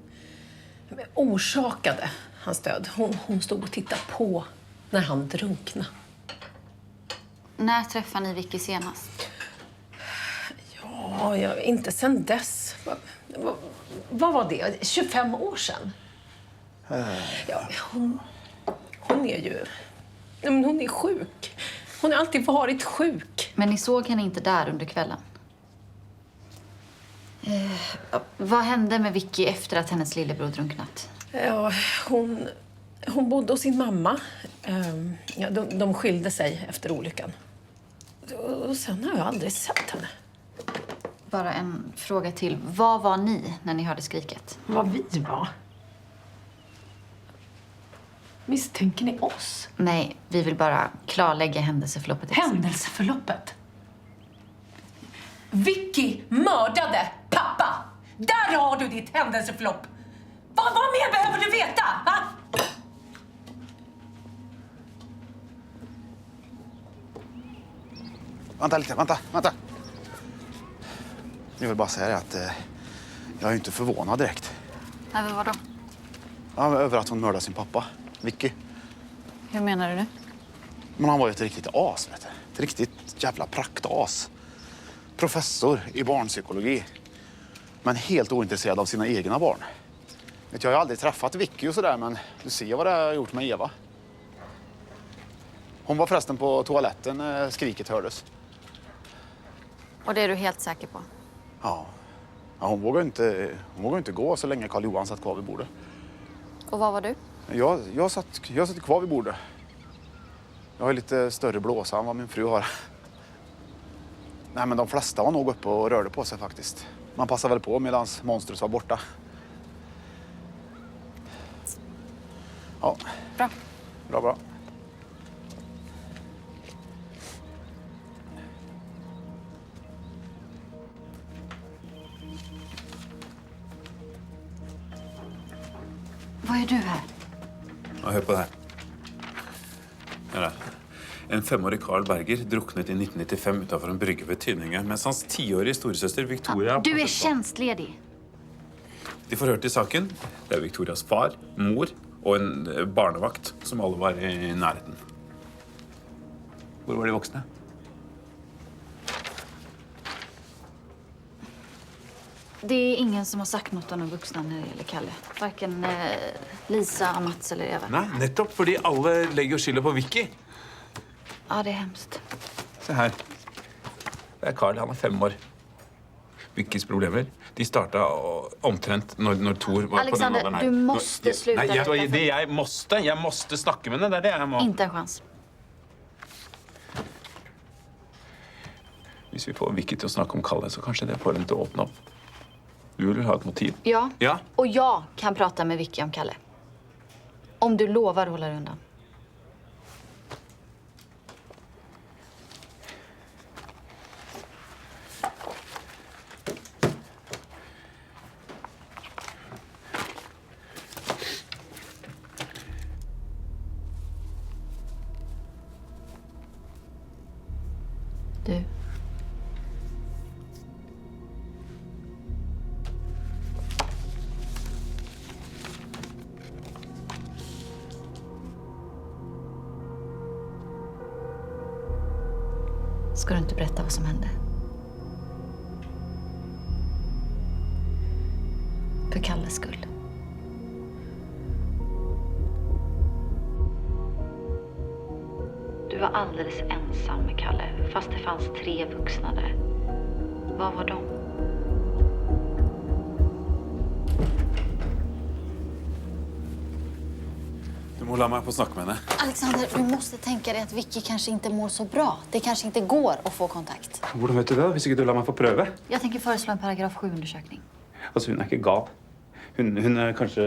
orsakade hans död. Hon stod och tittade på när han drunknade. När träffade ni Vicky senast? Ja, inte sen dess. Vad var det? 25 år sedan? Ja, hon är ju... Men hon är sjuk. Hon har alltid varit sjuk. Men ni såg henne inte där under kvällen? Vad hände med Vicky efter att hennes lillebror drunknat? Ja, hon bodde hos sin mamma. Ja, de skilde sig efter olyckan. Och sen har jag aldrig sett henne. Bara en fråga till. Vad var ni när ni hörde skriket? Vad vi var? Misstänker ni oss? Nej, vi vill bara klarlägga händelseförloppet. Händelseförloppet? Vicky mördade pappa! Där har du ditt händelseförlopp! Vad mer behöver du veta? Va? Vänta lite, vänta. Jag vill bara säga det att jag är inte förvånad direkt. Nej, vadå? Ja, över att hon mördade sin pappa, Vicky. Hur menar du nu? Men han var ju ett riktigt as, vet du. Ett riktigt jävla praktas. Professor i barnpsykologi. Men helt ointresserad av sina egna barn. Jag har ju aldrig träffat Vicky och sådär, men du ser vad det har gjort med Eva. Hon var förresten på toaletten när skriket hördes. Och det är du helt säker på? Ja, hon vågade inte gå så länge Karl-Johan satt kvar vid bordet. Och vad var du? Jag satt kvar vid bordet. Jag har lite större blåsa än vad min fru har. Nej, men de flesta var nog uppe och rörde på sig faktiskt. Man passade väl på medan monstret var borta. Ja. Bra. Vad är du här? Ja, hør på det her. Her da. En 5-årig Carl Berger druknet i 1995 utenfor en brygge ved Tynninge, mens hans 10-årige storesøster Victoria... Du är tjänstledig. De forhørte i saken. Det er Victorias far, mor og en barnevakt som alle var i nærheten. Hvor var de voksne? Det är ingen som har sagt något om de vuxna när det gäller Kalle. Varken Lisa, Mats eller Eva. Nei, nettopp fordi alle legger skylda på Vicky. Ja, det är hemskt. Se her. Det er Carl, han er 5 år. Vickys problemer, de startet omtrent når Thor var Alexander, på den alderen her. du måste sluta. Nej, jeg måste snakke med henne, det er det jeg må. Inte en chans. Hvis vi får Vicky til å snakke om Kalle, så kanskje det får henne til å åpne opp. Du vill ha ett motiv? Ja. Ja. Och jag kan prata med Vicky om Kalle. Om du lovar att hålla dig undan. Du. Ska du inte berätta vad som hände? För Kalles skull. Du var alldeles ensam med Kalle, fast det fanns 3 vuxna där. Vad var de? Du må la meg få snakke med henne. Alexander, du måste tänka dig att Vicky kanske inte mår så bra. Det kanske inte går att få kontakt. Hvordan vet du det, hvis ikke du lar meg få prøve? Jag tänker föreslå en paragraf 7-undersökning. Altså, hun er ikke gal. Hun er kanskje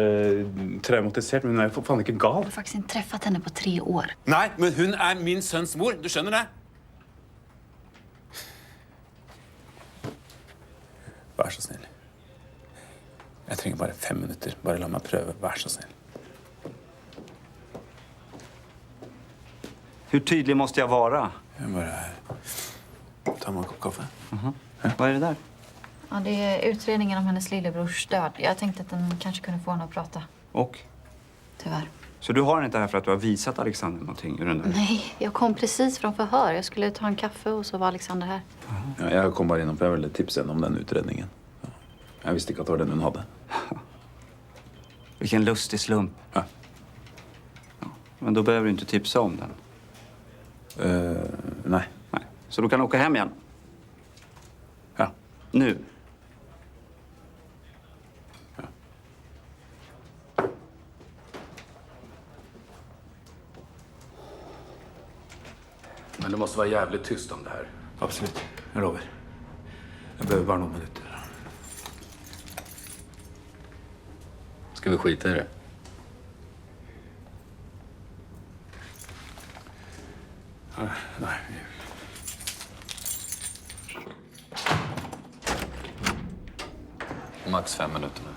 traumatisert, men hun er jo for faen ikke gal. Jag har faktiskt inte träffat henne på 3 år. Nei, men hun er min sønns mor. Du skjønner det? Vær så snill. Jeg trenger bare 5 minutter. Bare la meg prøve. Vær så snill. Hur tydlig måste jag vara? Jag bara... Ta mig en kopp kaffe. Vad är det där? Ja, det är utredningen om hennes lillebrors död. Jag tänkte att den kanske kunde få henne att prata. Och? Tyvärr. Så du har den inte här för att du har visat Alexander någonting ur den där? Nej, jag kom precis från förhör. Jag skulle ta en kaffe och så var Alexander här. Ja, jeg kom bare innom, for jeg ville tipse henne om den utredningen. Ja. Jeg visste ikke at det var den hun hadde. Vilken lustig slump. Ja. Ja, men då behöver du inte tipsa om den. Nej. Nej. Så du kan åka hem igen? Ja. Nu? Men det måste vara jävligt tyst om det här. Absolutt. Jeg lover. Jeg behøver bare noen minutter. Ska vi skita i det? Nej. Max 5 minuter nu.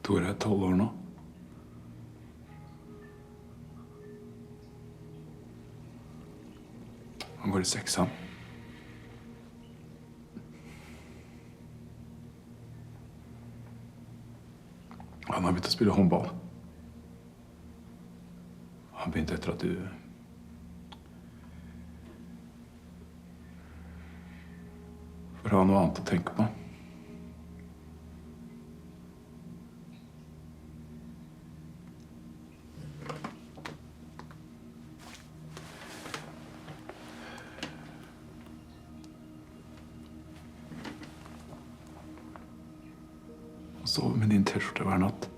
Tore er 12 år nå. Han går i 6. Han har begynt å spille håndball. Han begynte etter at du... For å ha noe annet å tenke på. Han sover med din T-skjorte hver natt.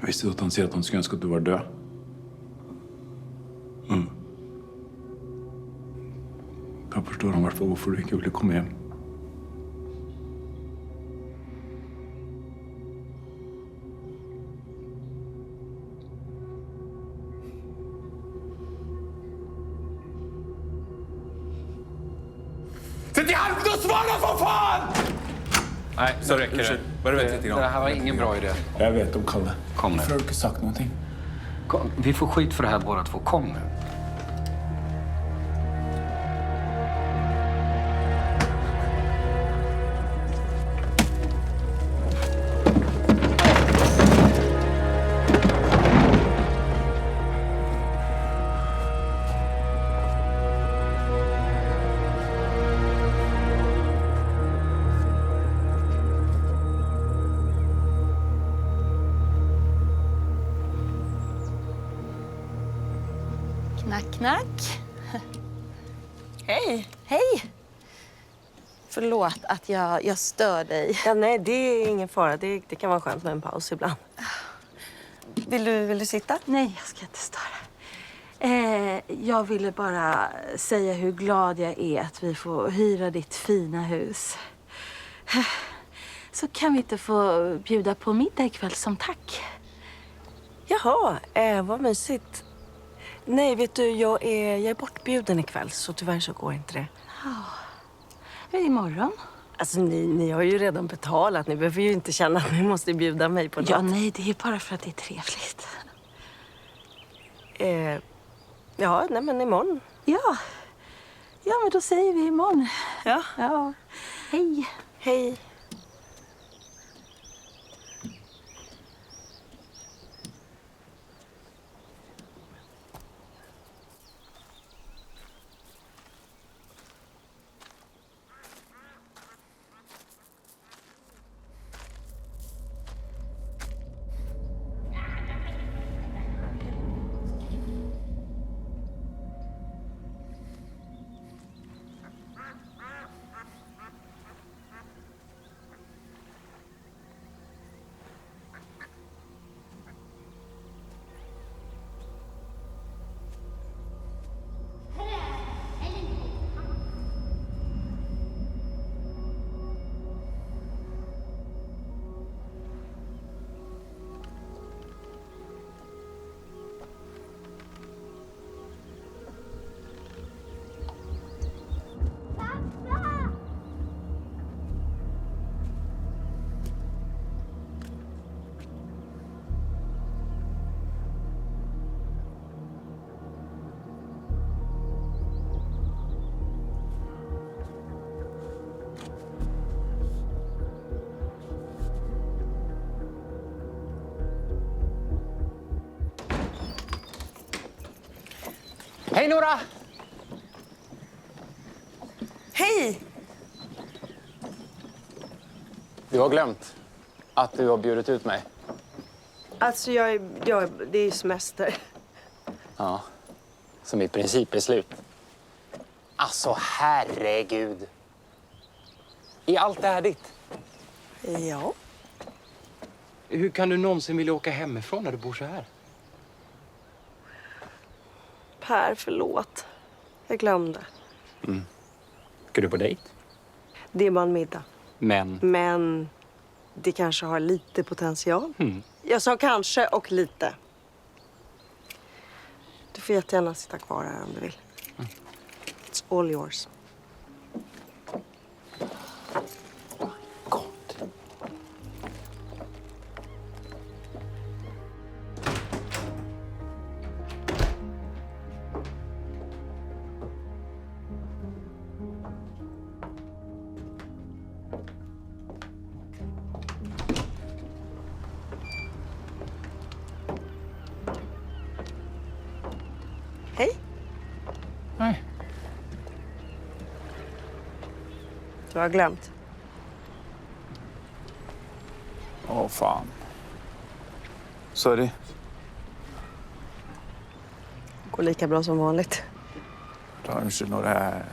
Visste du at han sier at han skulle ønske at du var død? Da forstår han i hvert fall hvorfor du ikke ville komme hjem. Sätt i helvete och svara för fan! Nej, så räcker det. Bare vent litt. Det här var ingen bra idé. Jeg vet om Kalle. Kom nu. Hvorfor har du ikke sagt noe? Kom. Vi får skit för det här båda två. Kom nu. Knack, knack. Hej. Hej. Förlåt att jag stör dig. Ja, nej, det är ingen fara. Det kan vara skönt med en paus ibland. Vill du sitta? Nej, jag ska inte störa. Jag ville bara säga hur glad jag är att vi får hyra ditt fina hus. Så kan vi inte få bjuda på middag ikväll som tack? Jaha, vad mysigt. Nej, vet du, jag är bortbjuden ikväll, så tyvärr så går inte det. Ja. Hur är det imorgon? Alltså, ni har ju redan betalat. Ni behöver ju inte känna att ni måste bjuda mig på något. Ja, nej, det är bara för att det är trevligt. Ja, nej, men imorgon. Ja, men då säger vi imorgon. Ja. Ja. Hej. Hej. Hej Nora! Hej! Du har glömt att du har bjudit ut mig. Alltså det är ju semester. Ja, som i princip är slut. Alltså herregud. Är allt det här ditt? Ja. Hur kan du någonsin vilja åka hemifrån när du bor så här? Per, förlåt. Jag glömde. Ska du på dejt? Det är bara en middag. Men det kanske har lite potential. Jag sa kanske och lite. Du får jättegärna sitta kvar här om du vill. It's all yours. Hej. Hej. Du har glömt. Åh, fan. Sorry. Går lika bra som vanligt. Ta unnskyld når jeg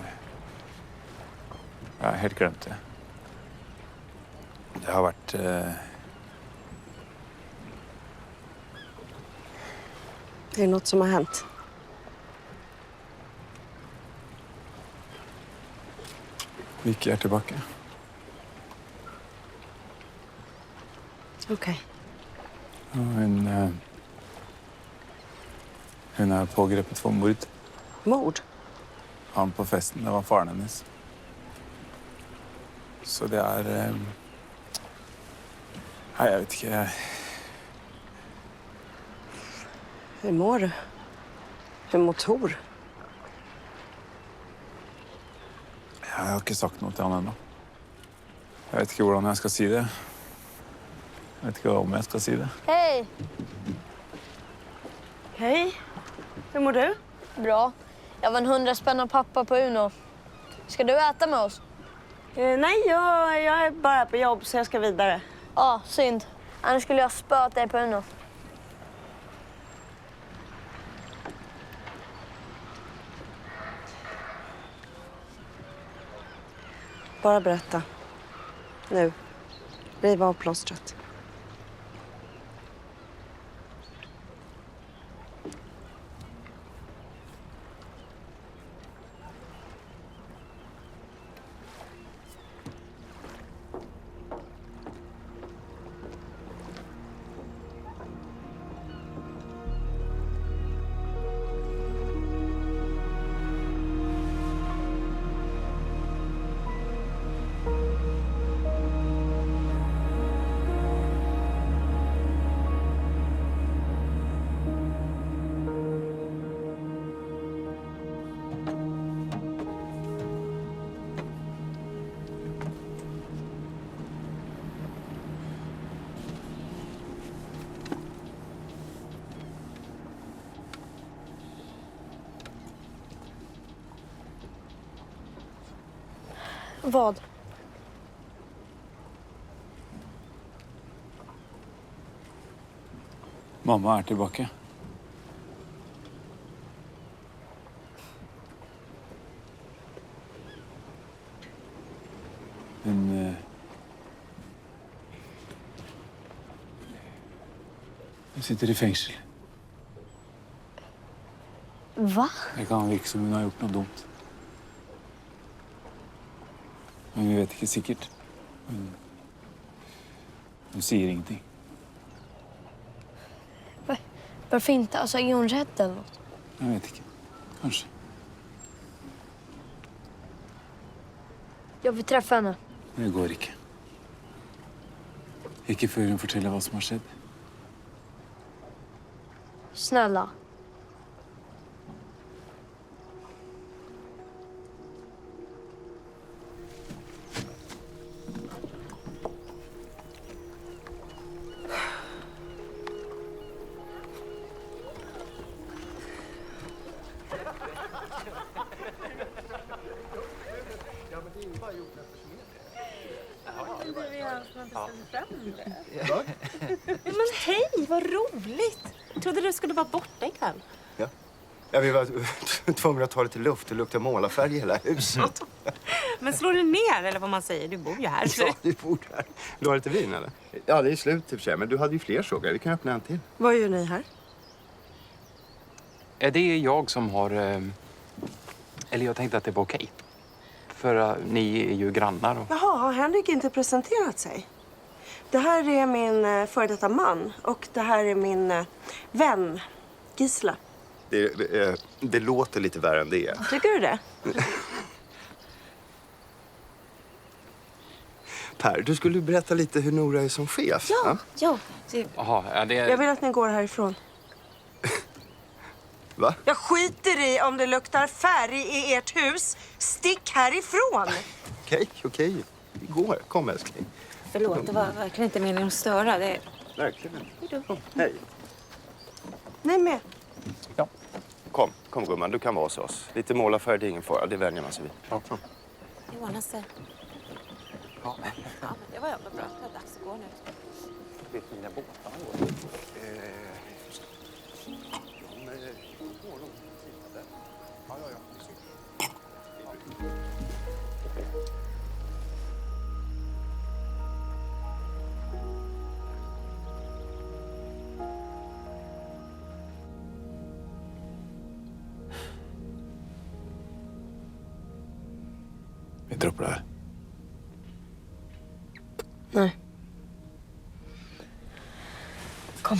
har helt glemt det. Det har vært Det är något som har hänt. Vicky er tilbake. Okej. Og hun er pågrepet for mord. Mord? Han på festen, det var faren hennes. Så det er Nei, jeg vet ikke. Hur mår du? Hur mår Tor? Jeg har ikke sagt noe til han ennå. Jeg vet ikke hvordan jeg skal si det. Jeg vet ikke om jeg skal si det. Hej! Hej. Hur mår du? Bra. Jag vann 100 spänn av pappa på Uno. Ska du äta med oss? Nej, jag är bara på jobb så jag ska vidare. Ja, synd. Annars skulle jag spöat dig på Uno. Bara berätta. Nu. Riv av plåstret. Vad? Mamma är tillbaka. Men... jag sitter i fängsel. Va? Det kan virke som hun har gjort noe dumt. Men vi vet ikke sikkert. Hun sier ingenting. Varför inte? Alltså, är hon rädd eller något? Jag vet inte. Kanske. Jag vill träffa henne. Det går inte. Inte før hun forteller vad som har skett. Snälla. Men hej, vad roligt! Jag trodde du skulle vara borta ikväll. Ja, vi var tvungna att ta lite luft och lukta målarfärg i hela huset. Men slår du ner, eller vad man säger? Du bor ju här. Ja, du bor här. Vill du ha lite vin, eller? Ja, det är slut i och för sig, men du hade ju fler sågar. Vi kan öppna en till. Vad gör ni här? Det är jag som har... Eller jag tänkte att det var okej. För ni är ju grannar. Och... Jaha, har Henrik inte presenterat sig? Det här är min före detta man och det här är min vän, Gisla. Det låter lite värre än det är. Tycker du det? Per, du skulle berätta lite hur Nora är som chef. Ja. Jaha, det... Jag vill att ni går härifrån. Va? Jag skiter i om det luktar färg i ert hus. Stick härifrån! Okej. Vi går. Kom, älskling. Förlåt, det var verkligen inte meningen att störa. Det... Verkligen. Hejdå. Hej. Ni med. Kom gumman, du kan vara hos oss. Lite målarfärg, det är ingen fara. Det vänjer man sig vid. Ja. Det ordnar sig. Ja, men det var jävla bra. Det är dags att gå nu. Vet ni när båtarna går? Vi droppar det här. Nej. Kom.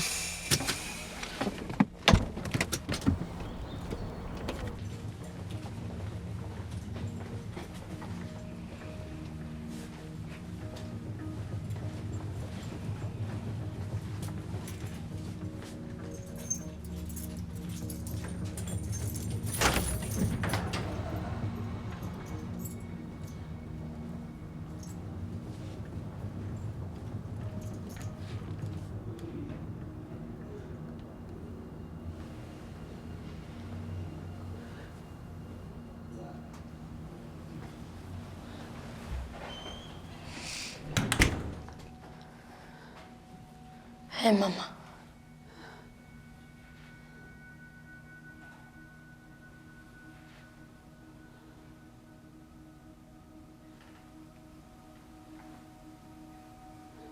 Hej, mamma.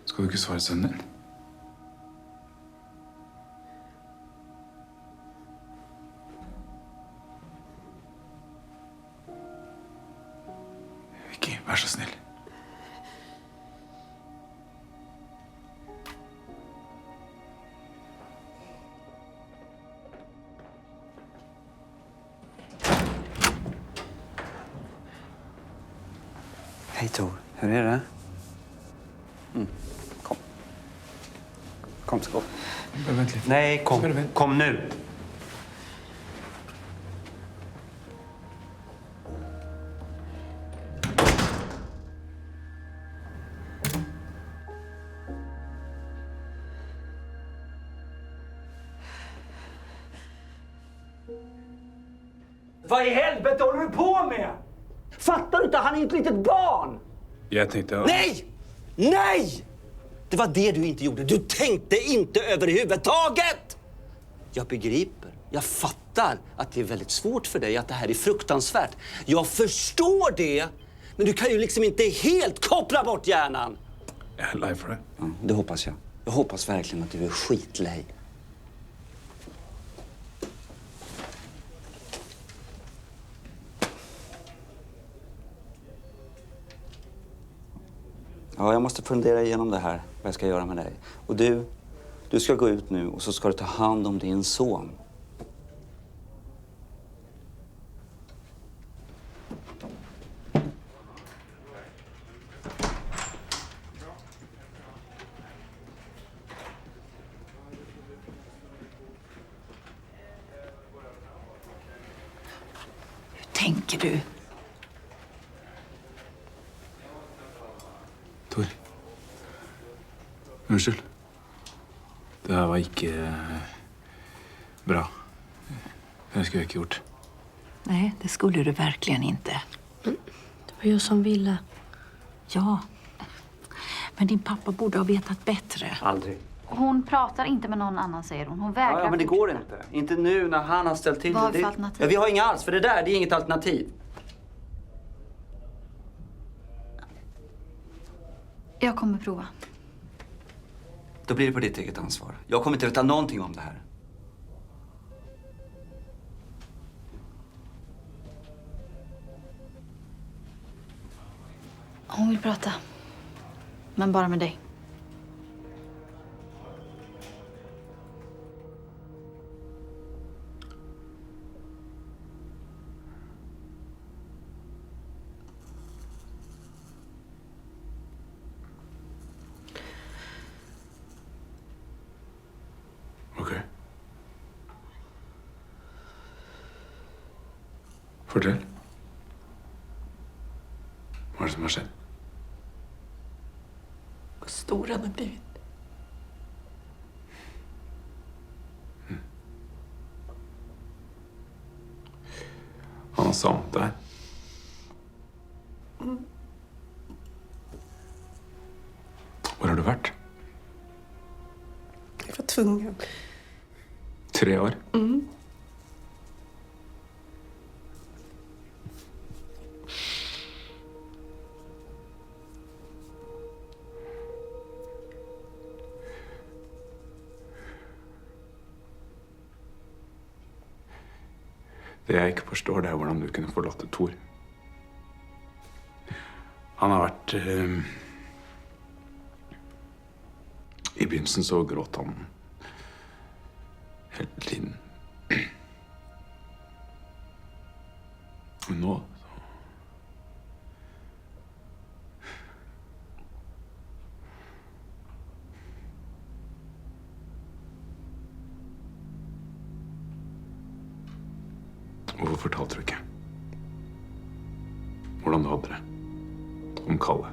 Ska du inte svara sönnen? Vicky, var så snäll. Hej Tor, hur är det? Kom. Kom, skål. Nej, kom nu. Vad i helvete håller du på med? Fattar du inte? Han är ju ett litet barn! Jag tänkte... Nej! Nej! Det var det du inte gjorde. Du tänkte inte överhuvudtaget! Jag begriper. Jag fattar att det är väldigt svårt för dig, att det här är fruktansvärt. Jag förstår det. Men du kan ju liksom inte helt koppla bort hjärnan. Jag är lej för det. Ja, det hoppas jag. Jag hoppas verkligen att du är skitlej. Ja, jag måste fundera igenom det här, vad jag ska göra med dig. Och du ska gå ut nu och så ska du ta hand om din son. Hur tänker du? Tor. Unnskyld. Det här var ikke bra. Det skulle jag inte gjort. Nej, det skulle du verkligen inte. Det var jag som ville. Ja. Men din pappa borde ha vetat bättre. Aldrig. Hon pratar inte med någon annan, säger hon. Hon vägrar. Ja, men det går inte. Inte nu när han har ställt till Vad har det. vi för alternativ? Ja, vi har inga alls, för det är inget alternativ. Jag kommer prova. Då blir det på ditt eget ansvar. Jag kommer inte veta någonting om det här. Hon vill prata. Men bara med dig. Okej. Fortell. Vad är det som har skett? Vad stor han har blivit. Han har samt dig. Var har du varit? Jag var tvungen. 3 år? Mm. Det jeg ikke forstår, det er hvordan du kunne forlate Tor. Han har vært I begynnelsen så gråt han hele tiden. Men nå Hvorfor fortalte du ikke? Hvordan du hadde det? Om Kalle?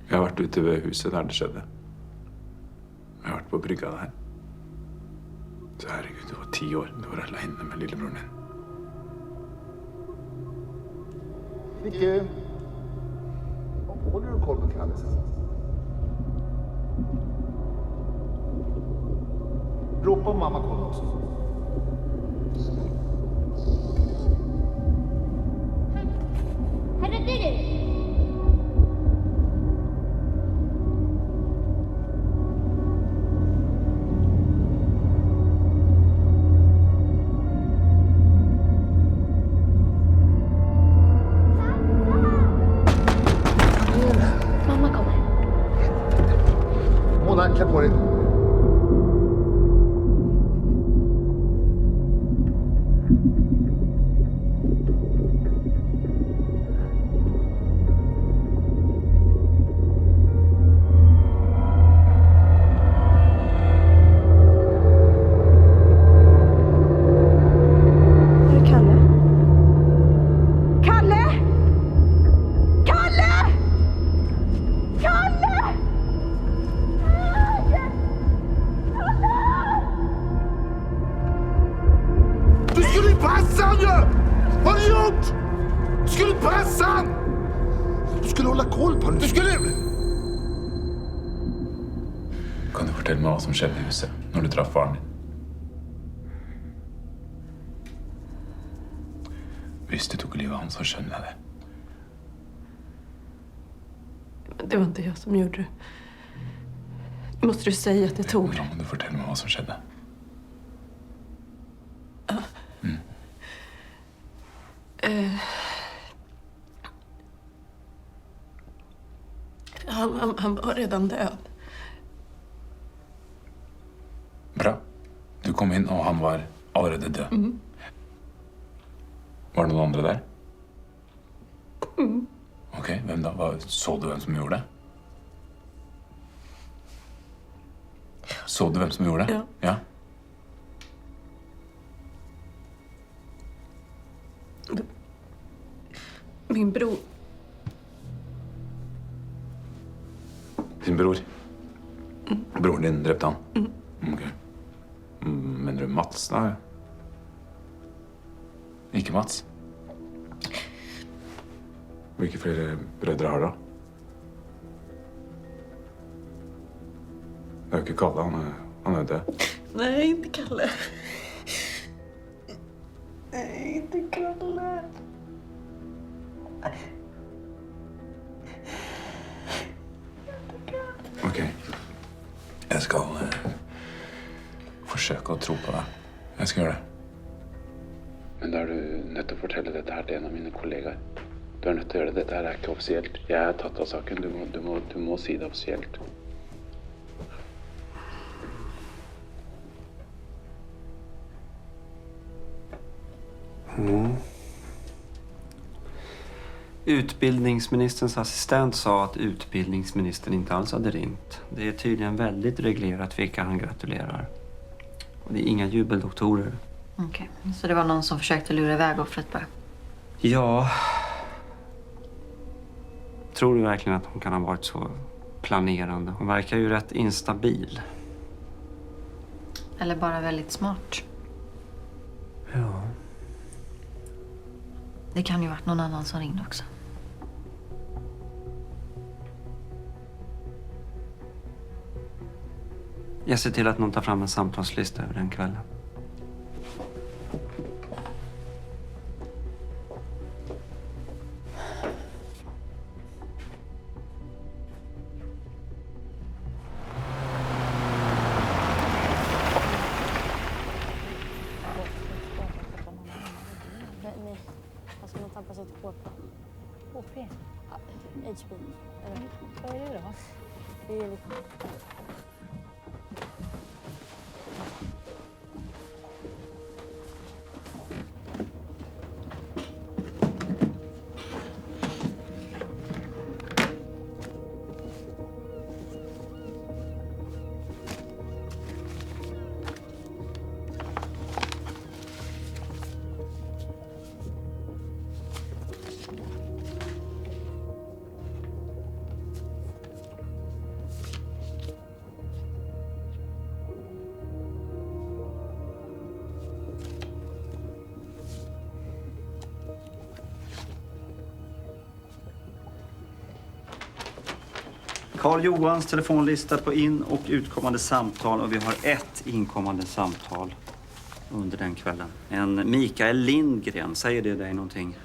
Jeg har vært ute ved huset der det skjedde. Jeg har vært på brygga der. Så herregud, du var 10 år. Du var alene med lillebroren din. Micke, håller du koll på Kalle sen? Ropa om mamma kommer också. Mamma kommer. Mona, klä på dig. pressa han ju! Vad har du gjort? Du skulle pressa han! Du skulle hålla koll på honom. Du skulle... Kan du fortelle meg hva som skjedde i huset når du traff faren din? Hvis du tok livet av han, så skjønner jeg det. Det var inte jag som gjorde det. Måste du säga att det tog? Kan du fortelle meg hva som skjedde? Han var redan död. Bra. Du kom inn, og han var allerede død. Var det noen andre der? Ok, hvem da? Så du hvem som gjorde det? Så du hvem som gjorde det? Ja. Min bror. Din bror? Broren din drepte han? Ok. Mener du Mats, da? Ikke Mats? Hvilke flere brødre har du? Det er jo ikke Kalle, han er død. Nej, inte Kalle. Nej, inte Kalle. Ok. Jeg skal forsøke å tro på deg. Jeg skal gjøre det. Men da er du nødt til å fortelle dette her til en av mine kollegaer. Du er nødt til å gjøre det. Dette her er ikke offisielt. Jeg er tatt av saken. Du må si det offisielt. Utbildningsministerns assistent sa att utbildningsministern inte alls hade ringt. Det är tydligen väldigt reglerat vilka han gratulerar. Och det är inga jubeldoktorer. Okej, så det var någon som försökte lura iväg offret bara? Ja. Tror du verkligen att hon kan ha varit så planerande? Hon verkar ju rätt instabil. Eller bara väldigt smart. Ja. Det kan ju varit någon annan som ringde också. Jag ser till att någon tar fram en samtalslista över den kvällen. Nej, alltså man tappar sig till HP. HP? HP. Vad är det då? Det är lite... Carl Johans telefonlista på in- och utkommande samtal och vi har ett inkommande samtal under den kvällen. En Mikael Lindgren, säger det dig någonting?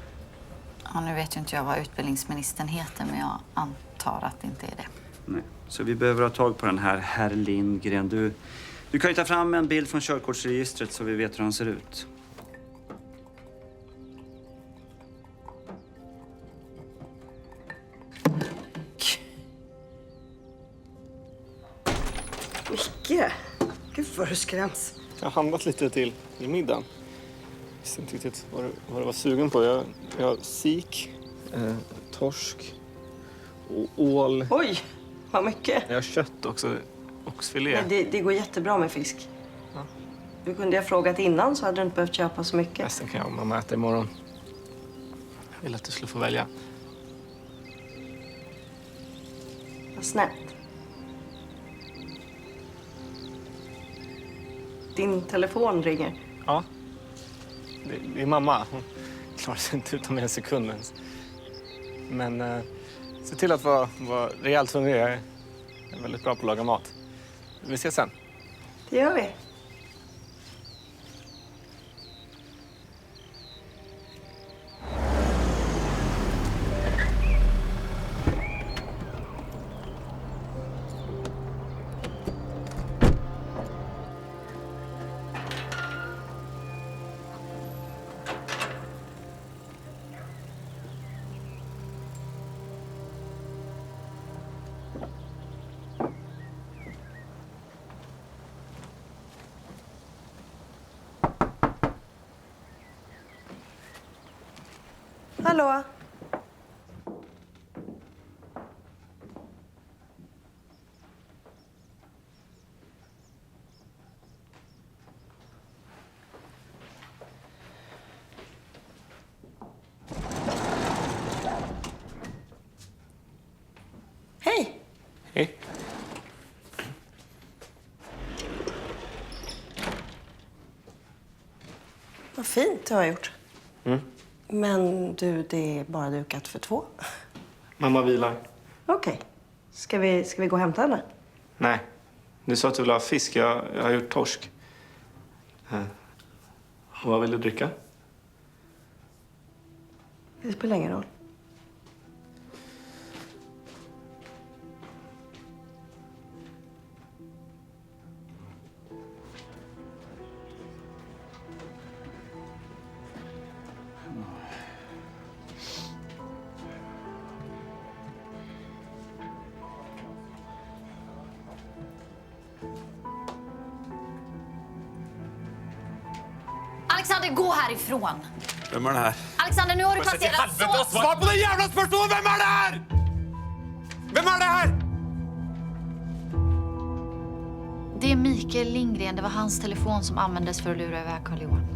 Ja, nu vet ju inte jag vad utbildningsministern heter, men jag antar att det inte är det. Nej. Så vi behöver ha tag på den här herr Lindgren. Du kan ju ta fram en bild från körkortsregistret så vi vet hur han ser ut. Micke! Gud vad du skräms. Jag har handlat lite till middagen. Jag visste inte riktigt vad du var sugen på. Jag har sik, torsk och ål. Oj, vad mycket. Jag har kött också, oxfilé. Men det går jättebra med fisk. Ja. Du kunde ha frågat innan så hade du inte behövt köpa så mycket. Resten kan jag och mamma äta imorgon. Jag vill att du skulle få välja. Vad snällt. Din telefon ringer. Ja. Det är mamma. Hon klarar sig inte utan mig en sekund ens. Men se till att vara rejält hungrig. Jag är väldigt bra på att laga mat. Vi ses sen. Det gör vi. Hallå? Hej! Hej. Vad fint du har gjort. Mm. Men du, det är bara dukat för 2. Mamma vilar. Okej. Ska vi gå och hämta henne? Nej. Du sa att du ville ha fisk. Jag har gjort torsk. Och vad vill du dricka? Det spelar ingen roll. Alexander, gå härifrån! Vem är det här? Alexander, nu har du passerat så... Svar på den jävla spörsmålet! Vem är det här? Vem är det här? Det är Mikael Lindgren. Det var hans telefon som användes för att lura iväg Carl-Johan.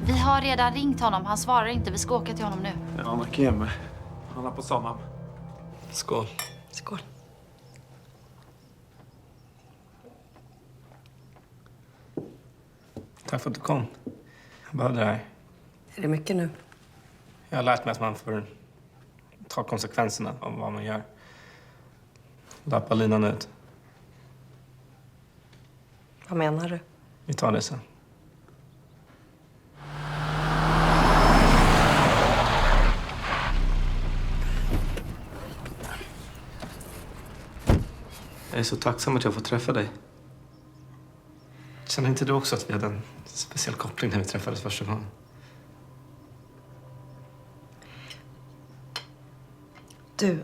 Vi har redan ringt honom. Han svarar inte. Vi ska åka till honom nu. Ja, han åker hem. Han är på Sandhamn. Skål. Skål. Tack för att du kom. Jag behövde dig. Är det mycket nu? Jag har lärt mig att man får ta konsekvenserna av vad man gör. Lappa linan ut. Vad menar du? Vi tar det sen. Jag är så tacksam att jag får träffa dig. Känner inte du också att vi hade en speciell koppling när vi träffades första gången? Du.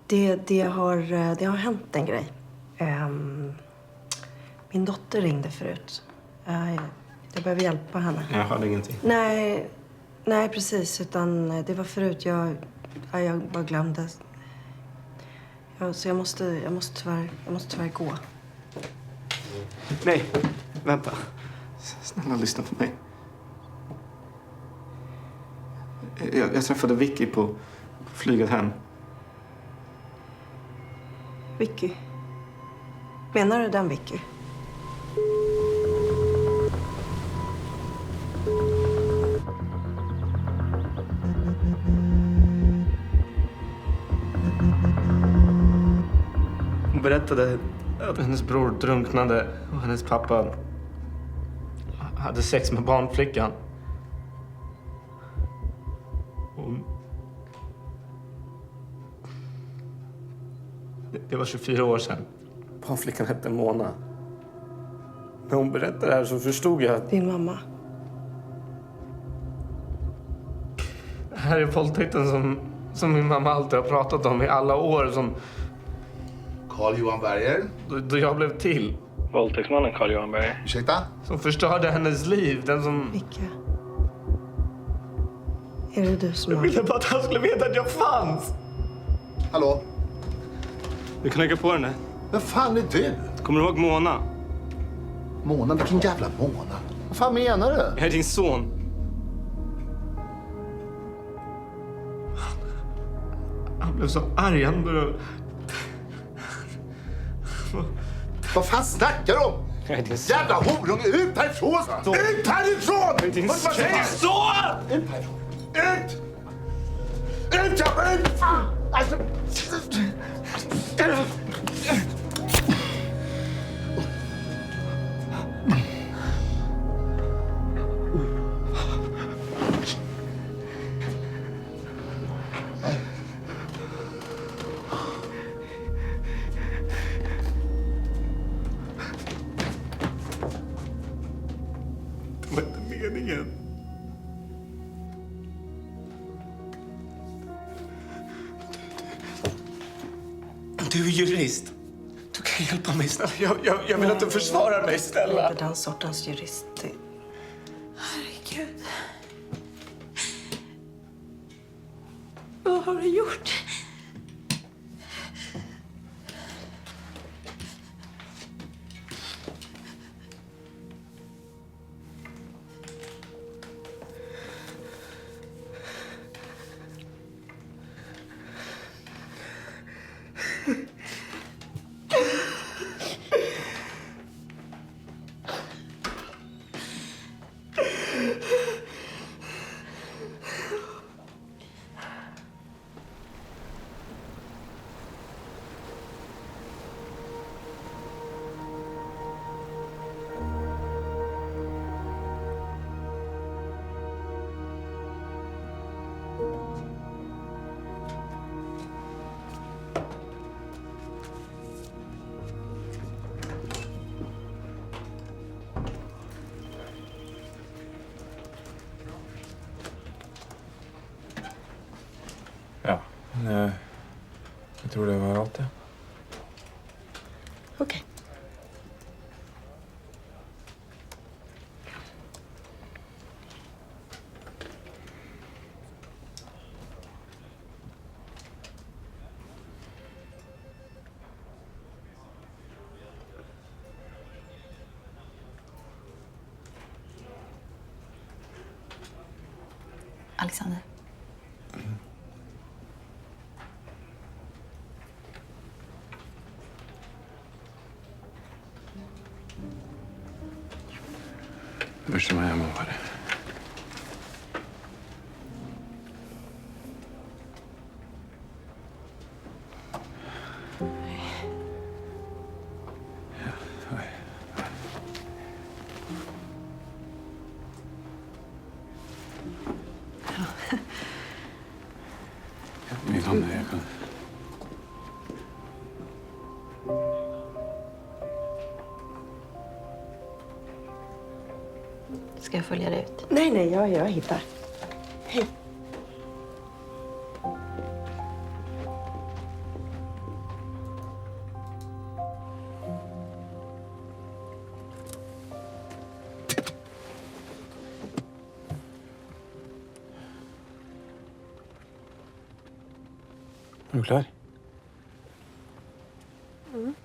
Det har hänt en grej. Min dotter ringde förut. Jag behöver hjälpa henne. Jag hörde ingenting. Nej, precis. Utan det var förut. Jag bara glömde. Så jag måste tyvärr gå. Nej, vänta. Snälla, lyssna på mig. Jag träffade Vicky på flyget hem. Vicky? Menar du den Vicky? Hon berättade att hennes bror drunknade och hennes pappa hade sex med barnflickan. Det var 24 år sedan. Barnflickan hette Mona. När hon berättade det här så förstod jag att... Din mamma? Det här är våldtäkten som min mamma alltid har pratat om i alla år. Som... Carl-Johan Berger. Då jag blev till. Våldtäktsmannen Carl-Johan Berger. Ursäkta? Som förstörde hennes liv. Den som... Micke. Är det du som Jag ville bara att han skulle veta att jag fanns. Hallå? Du kan lägga på den där. Vem fan är du? Kommer du ihåg Mona? Mona? Vilken jävla Mona? Vad fan menar du? Jag är din son. Han blev så arg. Han började Vad fan snackar du om? Jävla horunge, ut härifrån! Ut härifrån! Din Vad säger du? son! Ut härifrån! Ut! Ut! Ja, ut! Alltså... Det var inte meningen. Du är jurist. Du kan hjälpa mig, snälla. Jag vill att du försvarar mig, snälla. Jag är inte den sortens jurist. Herregud. Vad har du gjort? Ja, men jag tror det var allt det. Okej. Alexander. Unnskyld meg, jeg må bare. Vi kan det, jeg kan. Ska jag följa dig ut? Nej, jag hittar. Hej. Er du klar? Mm.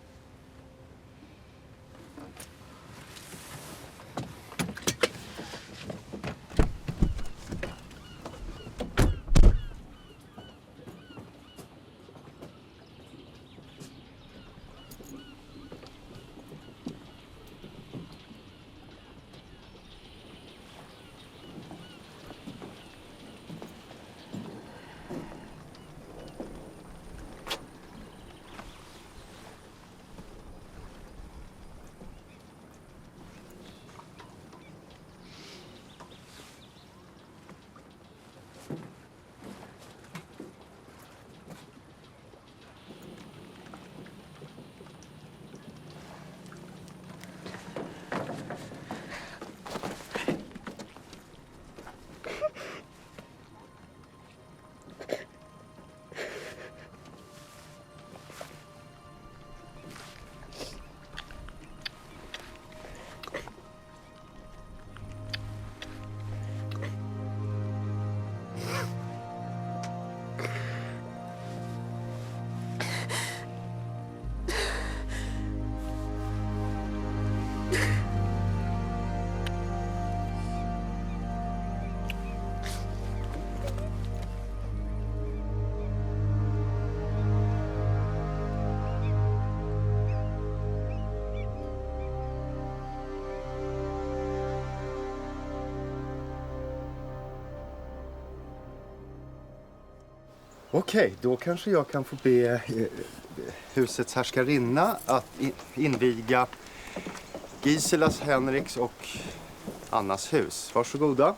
Okej, då kanske jag kan få be husets härskarinna att inviga Giselas, Henriks och Annas hus. Varsågoda.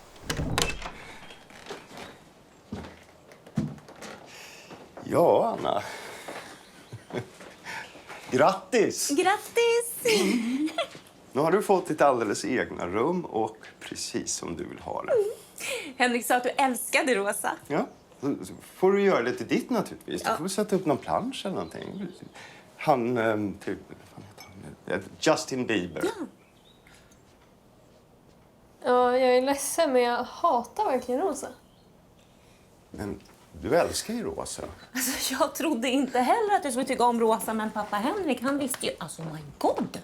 Ja, Anna. Grattis! Grattis! Nu har du fått ditt alldeles egna rum och precis som du vill ha det. Henrik sa att du älskade rosa. Ja, så får du göra det till ditt naturligtvis. Du får sätta upp någon plansch eller någonting. Han, typ, vad heter han? Justin Bieber. Ja. Ja, jag är ledsen men jag hatar verkligen rosa. Men du älskar ju rosa. Alltså, jag trodde inte heller att du skulle tycka om rosa, men pappa Henrik, han visste ju... Alltså, my god!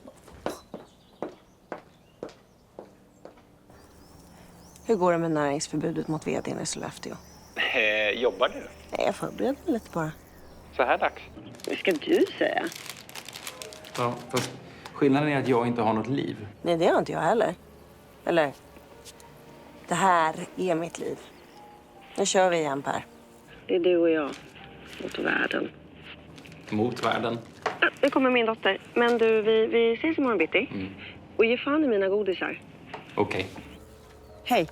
Hur går det med näringsförbudet mot vdn i Sollefteå? Jobbar du? Nej, jag förbereder mig lite bara. Så här dags? Det ska du säga. Ja, fast skillnaden är att jag inte har något liv. Nej, det har inte jag heller. Eller, det här är mitt liv. Nu kör vi igen, Per. Det är du och jag mot världen. Mot världen? Nu kommer min dotter. Men du, vi ses imorgon bitti. Och ge fan i mina godisar. Okej. Hej.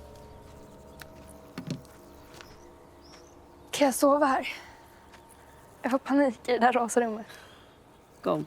Kan jag sova här? Jag får panik i det där rosa rummet. Kom.